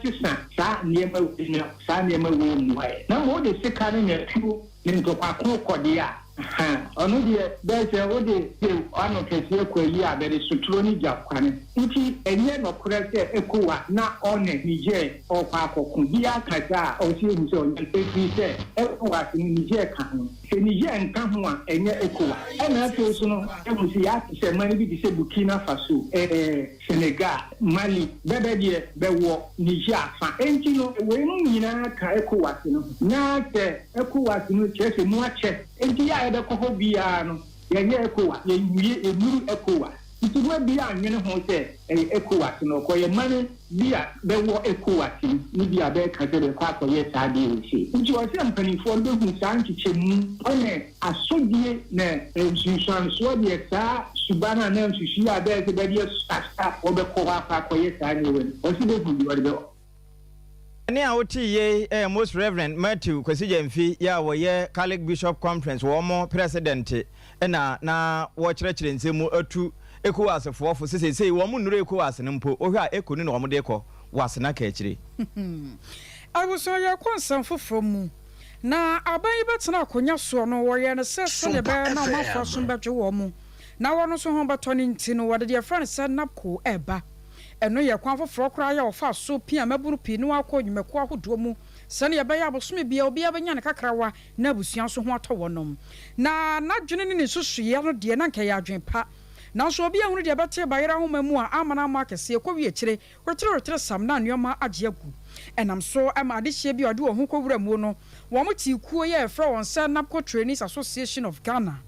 son, near my son, near my way. Now, what is the kind of two into Paco Cordia? Ono de bese wo de ano kese kwa yi a bere sutro ni jakwane nti enye no korese ekowa na one Niger o kwa akokun bi akaja o si hu se o nte se ekowa si Niger kan se Niger nka ho a enye ekowa na afi so no emu si ya se mani bi se Burkina Faso Senegal Mali bebe de bewo Niger fa enti no we no nyina ka ekowa si no na se ekowa si no chese mu ache enti ya ebe ko bia no yenye ekowa yenwie emuru ekowa ntuma bia anwene ho se ekowa no ko ye mane bia bewo ekowa ni bia be ka se be kwa ko ye sa de wi nti o se mpanifo ndo hu sa nkichemu one asodie na nsunsan so de sa subana na nsushi a be se be de sta o be ko kwa ko ye sa ni we o se de hu di be Any out ye Most Reverend Matthew Kwesijemfi ya woye Catholic Bishop Conference womo president na wo kyerɛkyerɛ nsɛmu atu ECOWAS fofo sese wo mu nuru ECOWAS nempo ohwe a eko ni na wo de kɔ wasena ka akyire abuso ye konsam foforo mu na aban betena akonya so no wo ye ne sese le be na mafa so betwe wo mu na wo no so ho beto ne nti no wo de friend said napko eba eno ye kwan foforo kra ya ofa so pia maburu pi no akọ nwumeko ahodo mu sane ye be ya bosome bia obi abanya ne kakrawa na abusuan so ho atọwonom na dwene ne susuye no de na nka ya adwen pa na so obi ahunu de bete bayira ho mamu a amana ma kese ekọwi ekire wetere sam na anoma agye agu enam so ama de hye bi ode wo ho kowura mu no wo mo ti kuo ye efra won se Napco Trainees Association of Ghana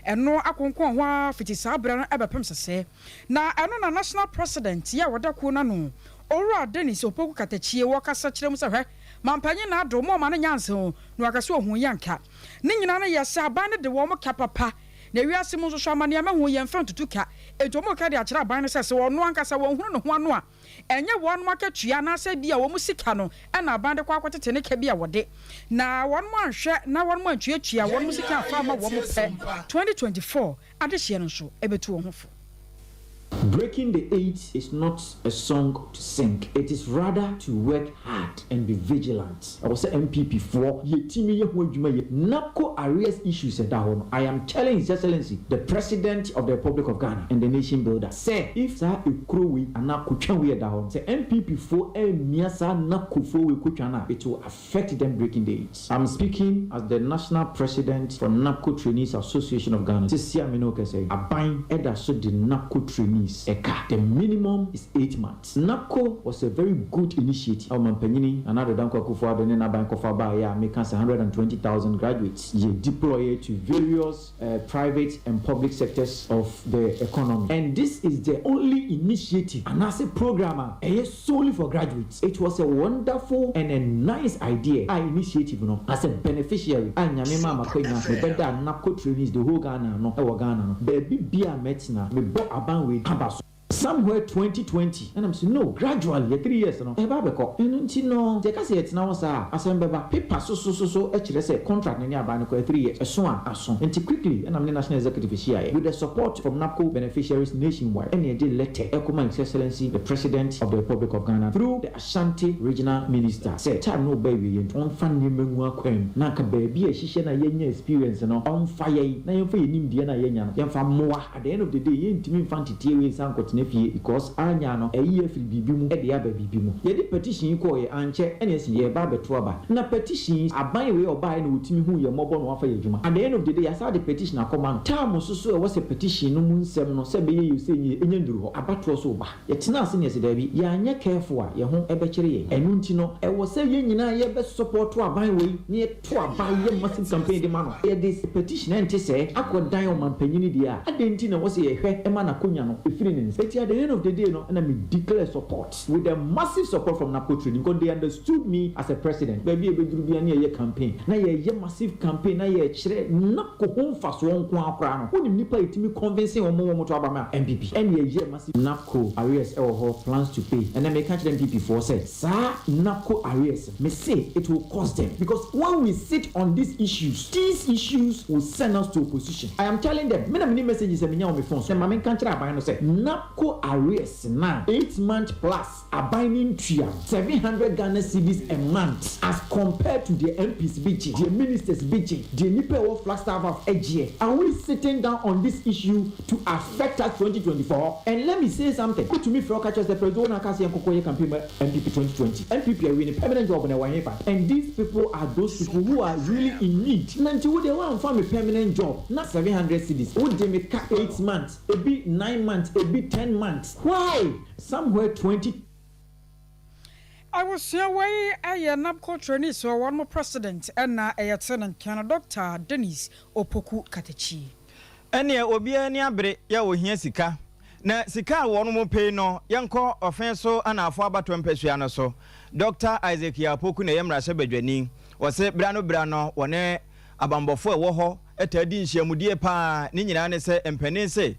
eno akonkon ho afiti sabra no ebepem sese na eno na national president ya wodako na no owura Dennis Opoku Katachie wo kasa kire mu se hwe mampanye na ado mo ma na nyanse ho no akase ohun yanka ne nyina na yesa aban de wo mo kapapa na wiase mu so amane ama ho yemfa tutuka ejomo ka de akira aban no sese wo no ankasa wo hunu no ho ano a enye wo no akatua na asa bia wo mu sika no na aban de kwa akotete ne ka bia wode na wo no anhwe na wo no antuatua wo no sika afa ma wo mo pe 2024 adehye no so ebetu wo ho fo. Breaking the eight is not a song to sing. It is rather to work hard and be vigilant. I was say MPP for Napco arrears issues at that. I am telling His Excellency, the President of the Republic of Ghana and the nation builder, say if that a crew and Napco we at that say MPP for Miasa Napco for we kuchana, it will affect them breaking the eight. I'm speaking as the National President for Napco Trainees Association of Ghana. This year, I say a bind Eda so the Napco Trainees. The minimum is 8 months. Napco was a very good initiative. Our Mampenini, another Danko Kufa, the Nena Bank of Abaya, making 120,000 graduates. They deploy to various private and public sectors of the economy. And this is the only initiative, and as a programmer, solely for graduates. It was a wonderful and a nice idea. I initiative, as a beneficiary. I Nyamema Makwena, the better Napco Trainees, the whole Ghana, no, our Ghana, baby Bia Metina, we bought a band with somewhere 2020 and I'm saying no gradually 3 years no eba beko enti no je ka se etina wo sa asembeba paper so e kire say contract ni aba ko 3 years so aso enti quickly and I'm the national executive here with the support from Napco beneficiaries nationwide and the letter ekoma His Excellency the President of the Republic of Ghana through the Ashanti regional minister say time no baby yen on fan ni mengu akwam na ka baby e hihye na yenya experience no on fire na yemfa yenim die na yenya no yemfa moa at the end of the day yentimi fantitie we san kotene because anya no eyi afiri bibi mu e de aba bibi mu ye de petition ko ye anche ene esi ye ba beto aba na petition aban we oba na otimi hu ye mobo no wafa ye dwuma at the end of the day yasa the petition akoma time so e was a petition no mu nsem no se be ye use enye nduru ho abato so ba ye tena ase ne se da bi ya anya careful a ye ho e be kire ye enu nti no e wo se ye nyina ye be support to aban we ne to aban ye massive campaign de ma no ye this petition ente se akodan o mampanyini dia ade nti na wo se ye hwe e ma na konya no efiri ne nse at the end of the day, and I declare support with a massive support from NAPCO training because they understood me as a president. Baby, a year campaign. Now, a massive campaign. Now, a chere NAPCO home fast one crown. When you need to convincing or more to Abama MPP. And a year massive NAPCO arrears or plans to pay. And then may catch MPP for say, sir, NAPCO arrears. May say it will cost them because when we sit on these issues will send us to opposition. I am telling them, many messages on my phone. Say, Mamen can't say, NAPCO arrears now 8 months plus a binding trial 700 Ghana cedis a month as compared to the MPs bitching, the ministers bitching, the Nipa Flagstaff of AGA. Are we sitting down on this issue to affect us 2024? And let me say something. Go to me for catch us the president and campaign MPP 2020. MPP are winning permanent job in a and these people are those people who are really in need. Nanti they want to find a permanent job, not 700 cedis. Would they make 8 months, a bit 9 months, a bit 10 months? Why? Somewhere 20. I was here way a NAPCO trainee, so one more president, and a tenant can Dr. Dennis Opoku Katechi. And ya obia ni abre ya wo hia sika. Na sika wonu mo pay no yanko offenso ana afo abato mpesua no so. Dr. Isaac Yapoku na yemra se badwani. Wo se brano wone abambofo ewo ho etadi nhyiamudie pa ni nyina ne se empani se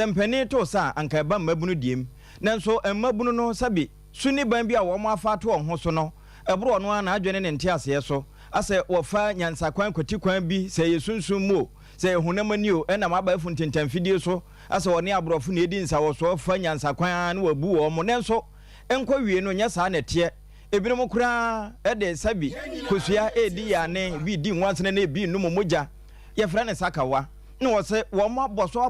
mpani to sa anka ba mabunu diem. Nanso mabunu no sabi suni ban bia wo mo afa to ho so no ebro no na adwene ne nte ase so ase wo fa nyansa kwan kwati kwan bi se yesunsun mu se hunamani o na mabafu ntentam fidie so ase woni abrofo na edi nsa wo so fa nyansa kwan na wabu wo mo nenso enko wie no nya sa na te ebinom kura de sabi kosua edi ya ne bi di nwansene na ebi num moja ye fra ne sakawa na wo se wo mo aboso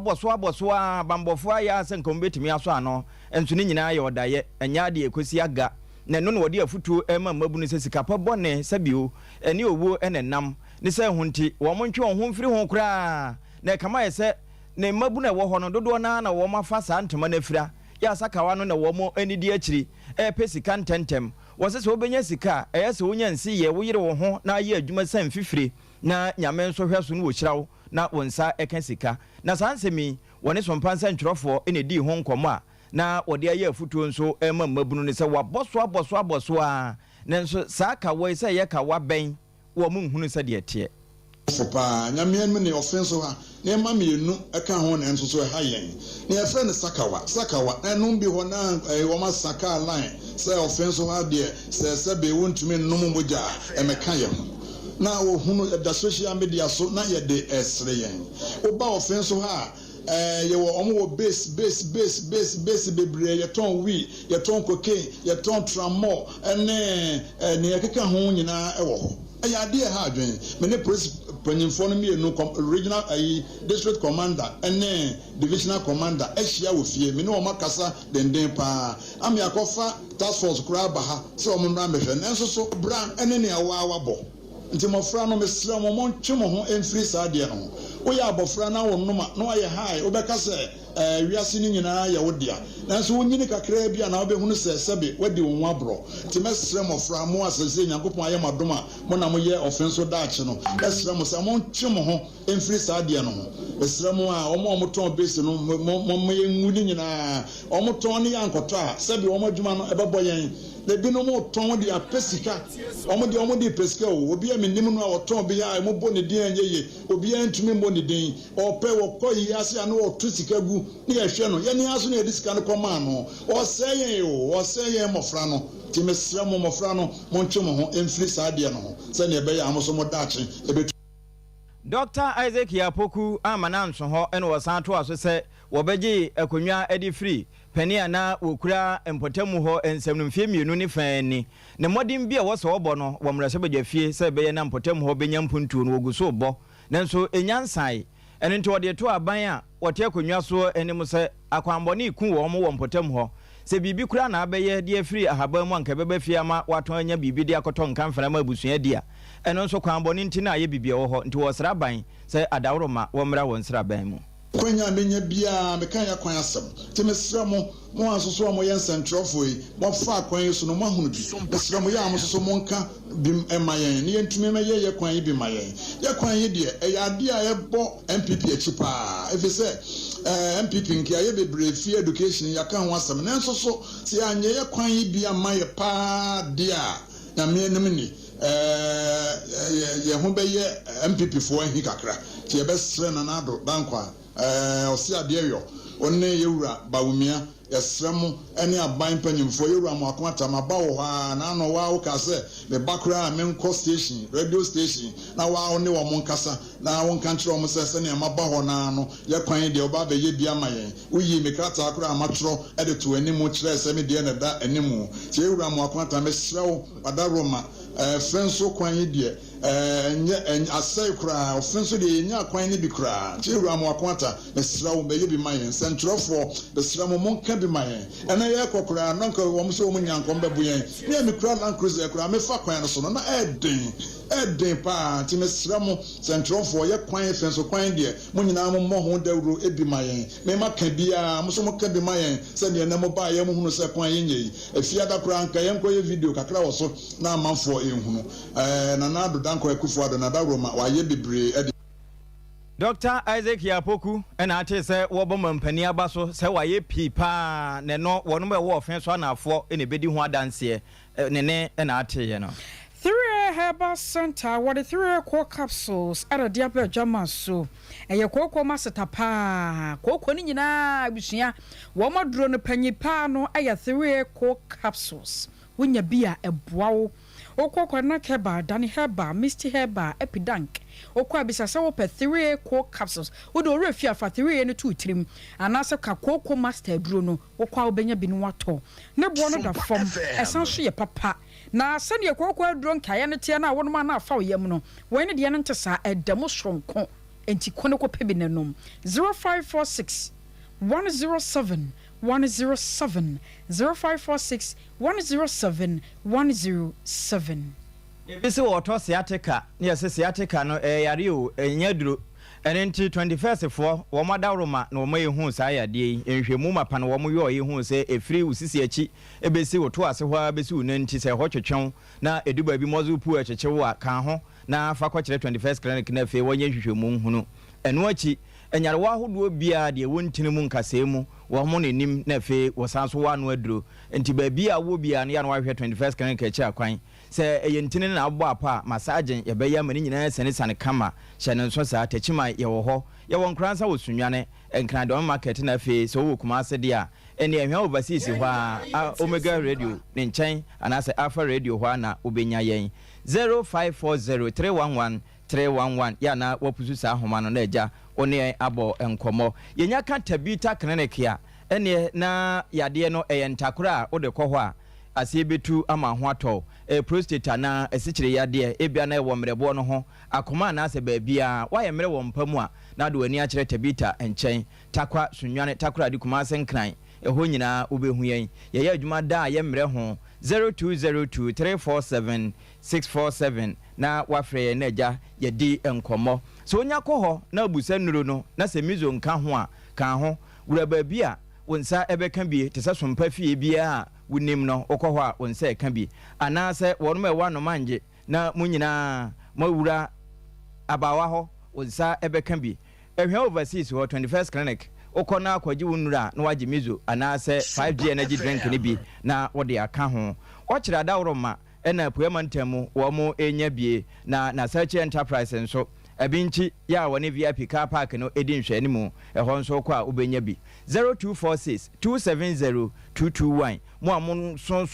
bambofo aya se nkom betimi aso ano enso ni nyina ya odaye enya de ekosi aga na no wode afutu ema mabunu se sikapa bone sabio eni owo enenam ni se hunti wo mo ntwe ho mfiri ho kura na kama ye se ne mabunu ewo ho no dodo na wo mafa sa ntoma na fira ya sakawa no na wo mo enidi akiri pesika ntentem wo se obenya sika se wonya nsi ye wo yire wo ho na ye adwuma san fifire na nyame nso hweso no wo kyirawo na wonsa eka sika na sansemi wone sompansa ntwerofo ene di ho nkomo a na wode aye afutuo nso ema mabunu ne se waboso a nanso saka wo se ye ka wa ben wo mu nhunu se de tie fopa nyame en me offenso ha na ma mienu eka ho na nso so ha yen na ye friend sakawa enum bi ho na wo ma saka line se offenso ha de se be wontumi nnom moja emeka ye ho na wo hunu da social media so na ye de esre yen oba offenso ha ye wo omo base bebre ye ton wi ye ton cocaine ye ton tramol ene ne ye keka ho nyina e wo ho ya de ha adwen me ne police panyimfo no me no regional district commander ene divisional commander ehia wo fie me ne o makasa denden pa am yakofa task force kura ba ha se o mo mra mehwe nenso so bra ene ne awa bo nti mofra no mesra mo montwe mo ho emfiri sa de no wo ya abofra na wo noma na ye high obeka se wiase ni nyina ya wodia nanso wonyini kakra bia na obehunu se sebe wadi won abro nti mesra mofra mo asese nyankopon aye madoma mo na mo ye offenso daache no mesra mo se montwe mo ho emfiri sa de no mesra mo a omo ton base no mo ye ngudi nyina omo ton ne yankoto a sebe omo djuma no ebebo yen le bino mo ton de apesika omo de pesika o obi a menim no a oton bi a mo bo ne din anyeye obi a ntumi mo ne din ope wo koyi ase ana o tu sika gu ne ya hwe no ye ne aso ne disika no koma no o seyen mofra no ti mesra mo mofra no mo ntwe mo ho emfiri sa de no se ne be ya mo so mo dache ebe Dr. Isaac Yapoku amana nso ho ene wo san to aso se wo beji akonwa edi free penia na wokura empotemu ho ensem no mfie mienu ne fani ne modin bia wo so obo no wo mrase badwafie se be ye na empotemu ho benya mpuntuo no woguso obo nanso enyansan ene nto wode to aban a wote akonwa so enim se akwambone iku wo mo wo empotemu ho se bibi kura na abeye de free ahaban mu anka beba fie ama wato anya bibi de akoto nka mfana ma abusua dia eno nso kwambone ntina ye bibia wo ho nti wo sra ban se adawroma wo mra won sra ban mu kwanya menya bia meka ya kwan asem temesra mo asoso mo yen centrofo yi mo fa kwan so no mo hunu bi mesra mo ya amososo mo nka bim emayen ne yentumi me ye kwan yi bi mayen ye kwan yi de e ya de a ye bo MPP achipa efese MPP nke aye bebre free education yaka ho asem nanso so se anye ye kwan yi bia ma ye pa dia na me enim ni ye ho be ye MPP fo ahi kakra ti ye be sre na nado dankwa osi ade yo onne yewura bawumia yesremu ene aban panyimfo yewura mo akwata ma ba wo ha na no wa wo ka se me bakura menko station radio station na wa wo ne wo mo nkasa na wo nka nkyere wo se ne ma ba ho na no ye kwan de oba be ye bia ma yen uyi me krata akura amatro e de to animu kire se me de na da animu ti yewura mo akwata me srewo wadaroma fenso kwan yi de asai kura ofenso de nya kwan ni bi kura ti yewura mo akwata me srewo be ye bi ma yen sentrofo be srewo mo nka bi ma yen ena ye kokura no nka wo mo so mo nyankom be bu yen me me kura lan cruiser kura me fa kwan no so no na eden pa ti me sramo sentrofo ye kwan fenso kwan de mo nyina mo ho dawro ebi ma yen me ma ka bia mo so mo ka bi ma yen se ne na mo ba ye mo hunu se kwan yen yi efia da kura nka yen ko ye video kakra wo so na amanfo ehunu na na do danko ekufo ado na dawro ma wa ye bebre Dr. Isaac Yapoku ena ate se wo bo mampani aba so se wa ye pipa ne no wono be wo ofen so anafo ene bedi ho adanse ne ena ate ye no 3 Herbal Center what the 3 core capsules at a diaper jama so and your cocoa master pa cocoa ni nyina abusua wo modro no panyi pa no aya 3 core capsules wonya bia eboawo okoko na keba dani heba misty heba epidank okwa bisasa wo pe 3 core capsules wo do refia fa 3 no 2 trim anase ka cocoa master duro no okwa obenya bi no wato ne bo no da fom esan so ye papa na sane cocoa duro nkaye ne tie na wo no ma na afa yam no wo ne de ne ntesa edamo sonko enti kono ko pebi nanom 0546 107 107 0546 107 107 Ebisi wo to sciatica ne yese sciatica no yare o enyaduro enti 21st for wo madawroma na wo mayehu sa yade enhwemu mapa na wo mo yo yehu se efiri usisi achi ebesi wo to ase ho abesi unanti se ho twetwen na eduba bi mozu pu echechewo aka ho na fa kwa kire 21st clinic na fe wonye hwehwemu hunu eno achi enyarewa ahodo bia de wontini mu nkasemu wo mo nenim na fe wo sanso wa no aduro enti ba bia wo bia na ya no ahwe 21st clinic achi akwan se eyentini na abo apa masagen ye beya mani nyina sane kama hyene nso sa tachima ye wo ho ye won kransa wo sunwane enkran market na fe so wo kuma ase dia ene ehwa overseas ho a Omega Radio ne nchen anase Alpha Radio ho na obenya yen 0540311311 ya na wapusu sa homa no na eja one abo enkomo yenya ka tabita clinic ya ene na yade no eyentakura wo de kɔ ho a ase betu ama ho atɔ prostate na esikyire yade ebia na ewo mrebo no ho akoma na ase ba bia wa ye mre wo mpamu a na do ani akyere tabita enkyɛn takwa sunwane takura di kuma senkran ɛho nyina obehu yen ye adwuma da ye mre ho 0202347647 na wafre na agya ye di enkomo so onya kɔ hɔ na abusa nuro no na se mizo nka ho a kan ho wura ba bia wonsa ebeka bi te sɛ sompa fie bia wonim no okɔ hɔ a wonsa eka bi anase wɔno ma ɛwa no manje na munyina mawura abawa hɔ wonsa ebeka bi ehwa overseas hɔ 21st clinic okɔ na akɔgye wonura na wagye mizo anase 5G energy drink ne bi na wode aka ho ɔkyerɛ adawroma ɛna puemantamu wɔ mo enya bie na search enterprise nso ebinchi ya woni VIP car park no edin hwani mu ehon so kwa obenya bi 0246 270 221 mo amon so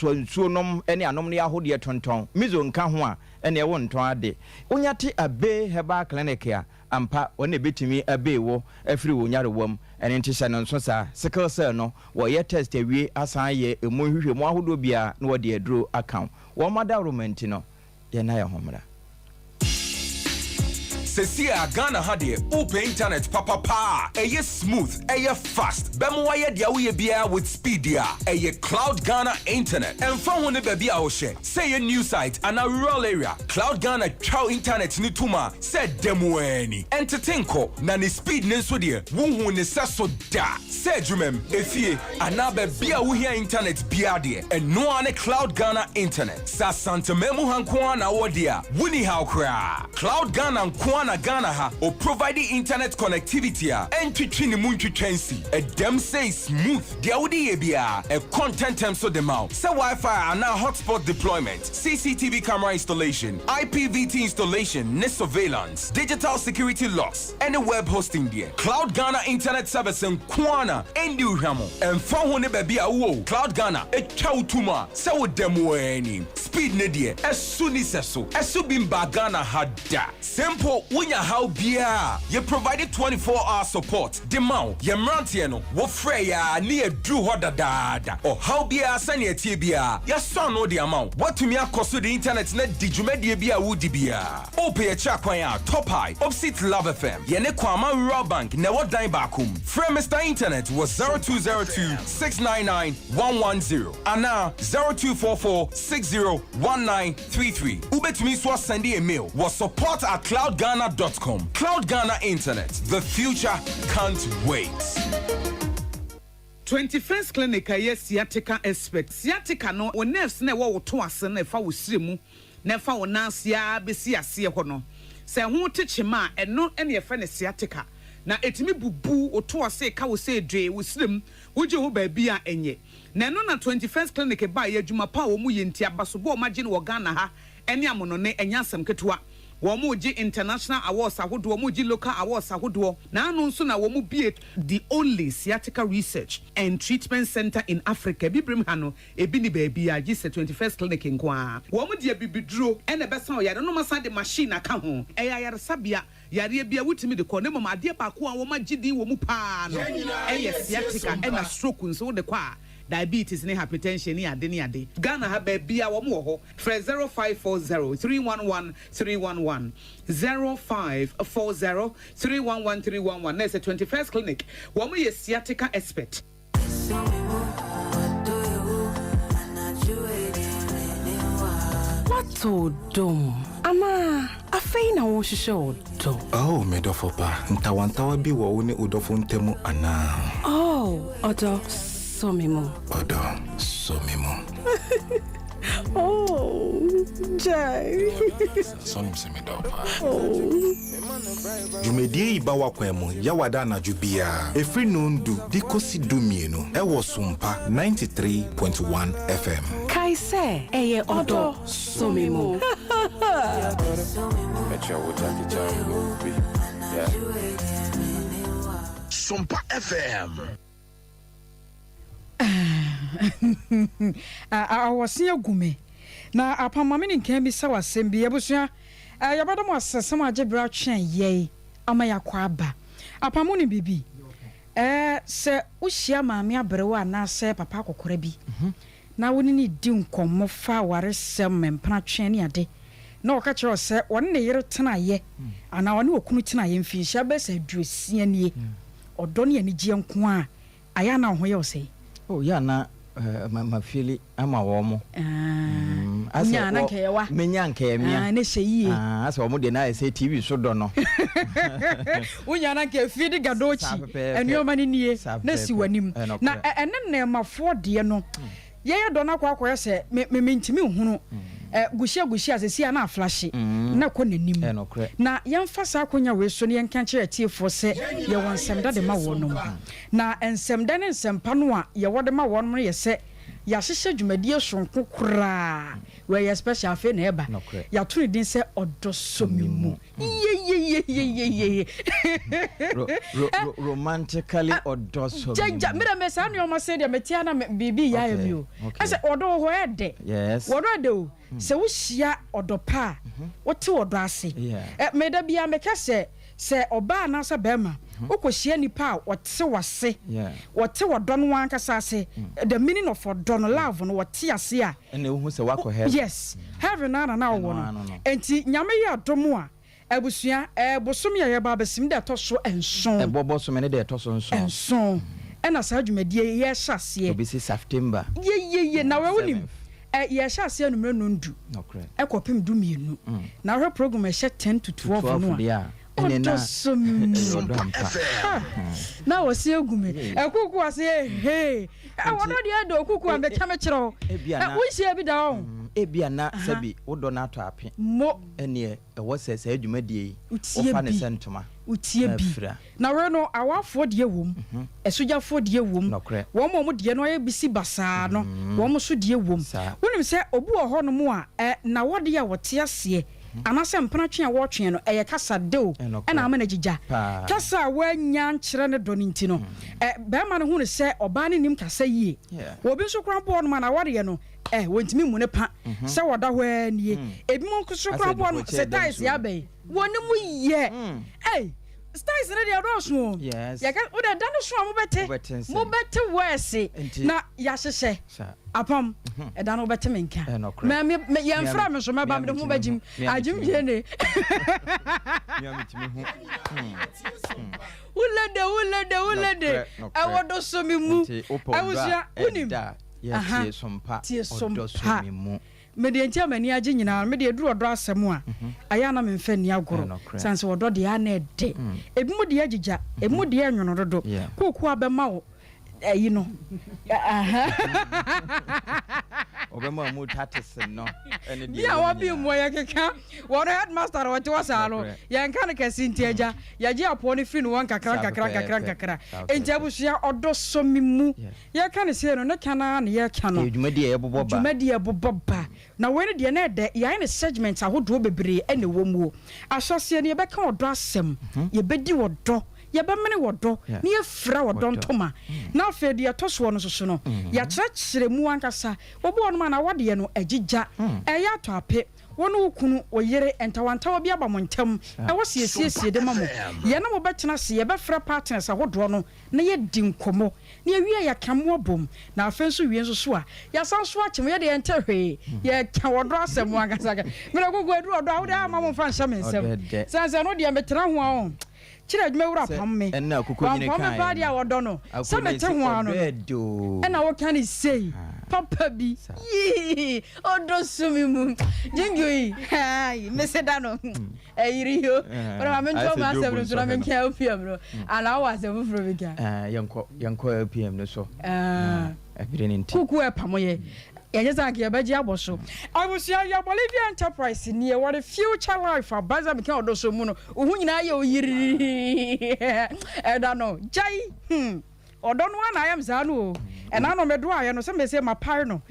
nom ene anom ne ahode tonton mizo nka ho a ene ewo nton ade onyate abe heba clinic ya ampa woni betimi abe wo afiri wo nyarewam ene ntihye no nso sa sickle cell no wo ye test awie asan ye emu hwehwe mo ahodo bia na wo de aduro account wo madawroma no ye na ye homra Sesia Ghana had open internet papa eye smooth eye fast bemo waye dia wo ye bia with speed dia eye Cloud Ghana internet and phone ne baby a wo share say a new site and a rural area Cloud Ghana chow internet ni tuma said demo any entertain ko na ne speed ne so de wo ne saso da say jumem efie anabe bia wo here internet bia de and no ane Cloud Ghana internet sa santa memu hanko na wo dia wuni how kra Cloud Ghana nko Ghana ha or providing internet connectivity and twitching moon twitchency. A dem say smooth. The Audi ABR a content term so the mouth. Say Wi-Fi and now hotspot deployment, CCTV camera installation, IPVT installation, net surveillance, digital security locks, and a web hosting there. Cloud Ghana internet service in Kwana and Durhamo. And found baby Cloud Ghana a chautuma. So with them any speed nedia as soon as so as so been Ghana had that. Simple when you how beer. You provided 24-hour support. Demand Yamrantiano, Wofreya near Drew Hoda Dada. Or how beer Sanya Tibia. Your son know the amount. What to me cost the internet net did you media beer would be? Open a chakwaya top high opposite Love FM. Yenequama Raw Bank never dine bakum. Frame Mr. Internet was 0202-699-110 and now 0244-601933. Ube to me so send a mail was support@cloudghana.com. Cloud Ghana Internet. The future can't wait. 21st Clinic yes sciatica expert. Sciatica no o nerves na wo to ase na fa wo siremu na fa wo nansia besi ase ho no. Se ho techema eno ene fa ne sciatica. Na etimi bubu o to ase ka wo se dwe wo sirem wo je ho ba bia enye. Na no na 21st Clinic ba ye adwuma pa wo mu ye ntia baso bo ma gye no Ghana ha ene amono ne enya asem ketewa. Womuji international awards ahodo womuji local awards ahodo na anu nso na womu be the only sciatica research and treatment center in Africa bibrim ha no ebi ni baabi a gise 21st Clinic nkoa womu de bibiduro ene besa oyare no masa de machine aka ho eya yare sabia yare bia wutimi de ko ne mama ade pa ko a wo magidi womu pa no eye sciatica ena stroke nso de kwa diabetes ne hypertension ni ade Ghana ha ba bia wo mo ho for 0540-311-311 0540-311-311 na 21st Clinic wo mo ye sciatica expert. What dom ama afei na wo hwehwe do. Oh medofopa ntawantawa bi wo ne udofo ntemu ana. Oh odo Somimo. Oh, Jai. Sonim Semidopa. Oh. Jumedie ibawa kwemo yawada na jubia. Every nundu dikosi dumieno. Ewo Sompa 93.1 FM. Kaise eye odo Somimo. Sompa FM. Awase agume na apamame ne nkan bi sa wasem bi ebusua yabadom asesem agebra twen ye ama yakwa aba apamu ne bibi se uhia maame abrewa na se papa kokora bi na woni ne di nkomo fa waresem mempana twen ne ade na oka kire se won ne yere tena ye ana won okunu tena ye mfinhia be se duosia nie odo ne ani gye nko a aya na ho ye osei. Oh ya na mafili ama womo anya na nkewa menya nkemia ne hyeyi asa womo de na ese TV so do no unya na nke feed gadochi enuoma ne nie na si wanim na ene mafo de no ye do na kwa kwa se me ntimi hunu gushia asesi na flash na ko nanim na yemfa sa akonya we so ne yenka kire tiefo se ye wonsem da de ma wonom na ensem da ne nsempa no a ye wode ma wonom ye se ya hyehyɛ dwumadie sonko kura we ye special fe na eba ya to din se odosomimu ye romantically odosomimu jaja mira me sa no ma se de metia na bibi ya mi o ase odo ho ede yes wodo ade o se wo hia odopa wote wodo ase me da bia me ka se oba na sa bema okohia nipa wote wase wote wodo no anka sa ase the meaning of odo no love no wote ase a ene hu se wako heaven yes heaven na wo no enti nyame ya domo a abusua bosom ya ba besim de to so enson bosom ne de to so enson ena sa dwumadie ye hyase obi si September ye na we wonim ye hyase anumre no ndu ekopem du mienu na hwe program ehye 10 to 12 no ene na na wasi agume ekuku ase he wono de do okuku ambe kame kire wo hye bi da wo ebia na sabi wodo na to ape mo ene ɛwɔ sɛ adwumadie ofa ne sentoma utie bi na we no awafo de wom esujafo de wom wo mo de no ayebisi basa no wo mo so de wom wonim sɛ obu ho no mo a na wode ya wote ase anase mpana twe a wo twe no eye kasa de o na ama na gigya kasa wanya nkyere ne do ninti no be ma no hu ne sɛ oba ne nim kasa yie wo bi so kran bo no ma na wode no wontimi mu ne pa sɛ woda ho anie ebi mo so kran bo no sɛ tais ya be woni mu ye stars na dia doso ya ga o da no so mo bete wese na ya hyehye apam da no bete menka me ya mfra me so me ba me mo bagim agim je ne ya mitimi hu ulede e wodo so mi mu awusia unim ya tie sompa odo so mi mu me de ntia mani age nyina me de duru odo asem a aya na me mfa ni agoro sanse odo de ya na de ebi mu de agigya ebi mu de enwono dodo koku abema wo ayi no obema mu tatisen no ene de ya wa bi mo ya keka wo headmaster wo te wasalo ya nka ne kasi ntiaja ya ji apo ne firi no wan kakra enja busia odo so mi mu ya ka ne se no ne kana na ya ka no dwumadi e boboba na we de na de ya ne segment ahodo bebre ene wo mu asose ne be ka odo asem ye bedi wodo ya ba mene wodo ne ye fra wodo ntoma na afa de atoso no soso no ya kyerɛkyerɛ mu ankasa wobo no ma na wode no agigya ɛya to ape wono kunu oyere entawantawa bi aba montam ɛwɔ siesie de mamo ye na mo betena se ye bɛfra partners ahodo no na ye di nkomo na ye wie ya kamo bom na afa nso wie nso so a ya san so akyem ye de entahwe ye ka wodo asɛm ankasa ka me na gogo edu wodo awo de ama mo fa nhyɛ me nsɛm sanse no de metena ho a kira adwuma wura pam me enna kokko nyine kan pam ba dia wodo no se mete ho ano enna wo kan sei papa bi odo sumi mu jingi ai meseda no eyiri yo ora me nto ma asem so na me kan opm no ala wa asem fro me kan yanko opm no so ebire ni nti kuku e pam ye yanyeza nke abaji aboso abusia ya Bolivia Enterprise ni e what future life abaza me kan odo so mu no ohu nyina ye oyiri da no jai odo no na ayam za no ena no medo aye no se me se mapare no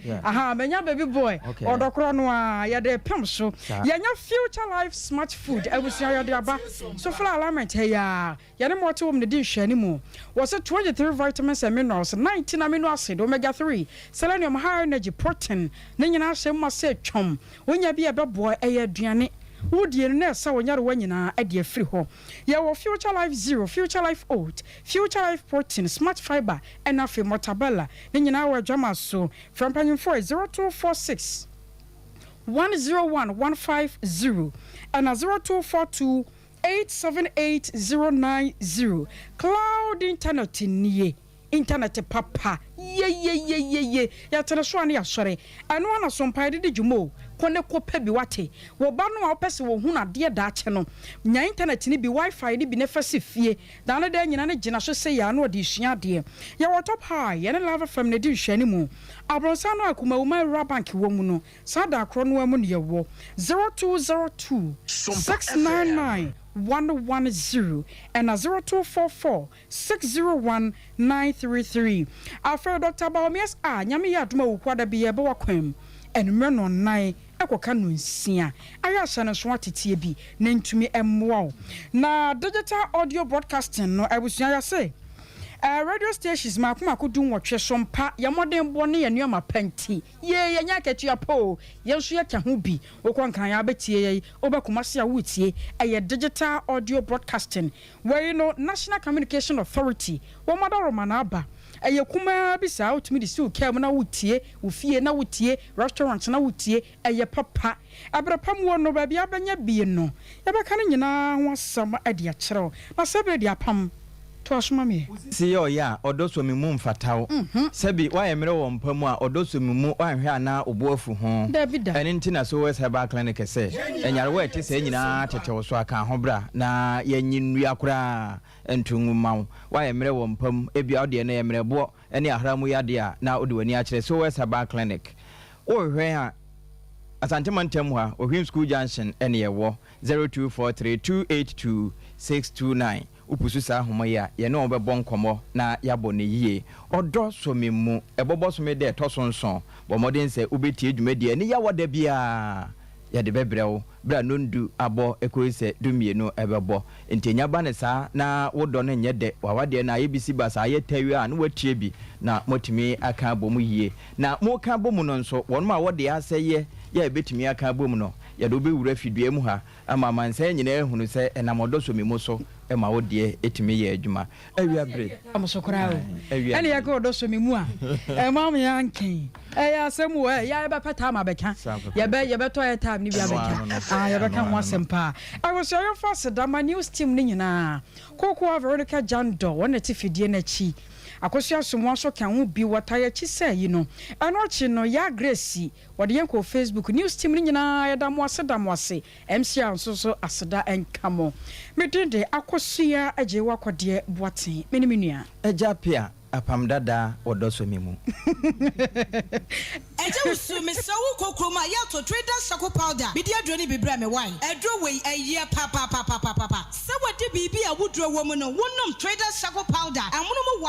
menya baby boy odo kro no a ye de pem so yenya future life smart food abusia ya de aba so full alignment ya ne moto wom ne di hwani mu was 23 vitamins and minerals 19 amino acid omega 3 selenium high energy protein ne nyina hye ma se twom wonya bi e bebo eye aduane wodi no na sa wonyare wanyina ade afiri ho ye wo future life zero future life oat future life protein smart fiber and afi mortabella ne nyina wa dwama so from panyin 0246 101150 and 0242 878090 cloud internet niye internet papa ye ya tele so ane asore eno ana Sompa de djumo kone kopa bi wate wo ba no a opese wo hu na de da ache no nya internet ni bi wifi ni bi ne fase fie da no da nyina ne gina so se ya no de sua de ya wo top high ye ne love from ne di hwani mu abronsa no akuma wo ma bank wo mu no sada akro no amu ne ye wo 0202 699 110 and 0244 601 933. Our friend Dr. Baumias nyame ya aduma wo kwada bi ye be wakwam enumre no nnan ekoka no nsia aya hye so atetie bi na ntumi emmoa na digital audio broadcasting no abusuan ya say radio stations makuma kodun wotwe Sompa ya modern bo ne ye nuama panti ye nya ketua po ye nso ye ka ho bi wokon ya betie ye obakuma se a wutie eye digital audio broadcasting where no National Communication Authority wo madaroma na aba eye kuma bi sa utumi di si ukam na wutie ufie na wutie restaurant na wutie eye papa abrapam wo no ba bia banya bi no ya beka ne nyina ho asam ade a kyerɛw na sebe di apam to asomame si yo ya odoso mi mu mfatawo sebi wa yemre wo mpamu a odoso mi mu anhwe ana oboafu ho eni ntina so we cyber clinic se enyare we ti se nyina tetewo so aka ho bra na yanyinnu akura entungu mawo wa yemre wo mpam ebia ode na yemre bo eni ahramu yade a na ode wani a kire so we cyber clinic o hwe a Asantema ntem ha Ohim School Junction ene yewo 0243282629 upusu sa homa ya ye no obebọ nkomo na yabo ne yie odo so memu ebobo so me de tosonson bo modern se ubeti adwumadi ne yawo da bia ya de bebrewo bra nondu abo ekoise dumienu ebebo ntenya ba ne sa na wodo ne nye de wawade na yebisi ba sa yetawi a no watie bi na motimi aka abomu yie na mo ka abomu no nso won ma wode aseye ya betimi aka abomu no ya do be wura fidua mu ha ama mansa nyina ehunu se enamodo so memu so ema wode etimi ye adwuma awia bre amsokora o ene ya ko do so memu a mam yankin ya asemu ya be pata ma beka ya be to ya time ni bia beka ya beka ho asempa I was your first dama news team ni nyina kokwa Veronica Jando wona ti fidie na chi akosia somo so kan ho bi wata ya chi say yi no ano chi no ya Grace wode yen ko Facebook news team ni nyina ya damo ase MC anso so aseda enkamo medinde akosia age wakode boaten menimnua eja pia apam dada odoso memu eje usu me so kokroma ya to trader shako powder bidia droni bibra me wine edro we eye papa se wade bibi a wodro wo mu no wonom trader shako powder amono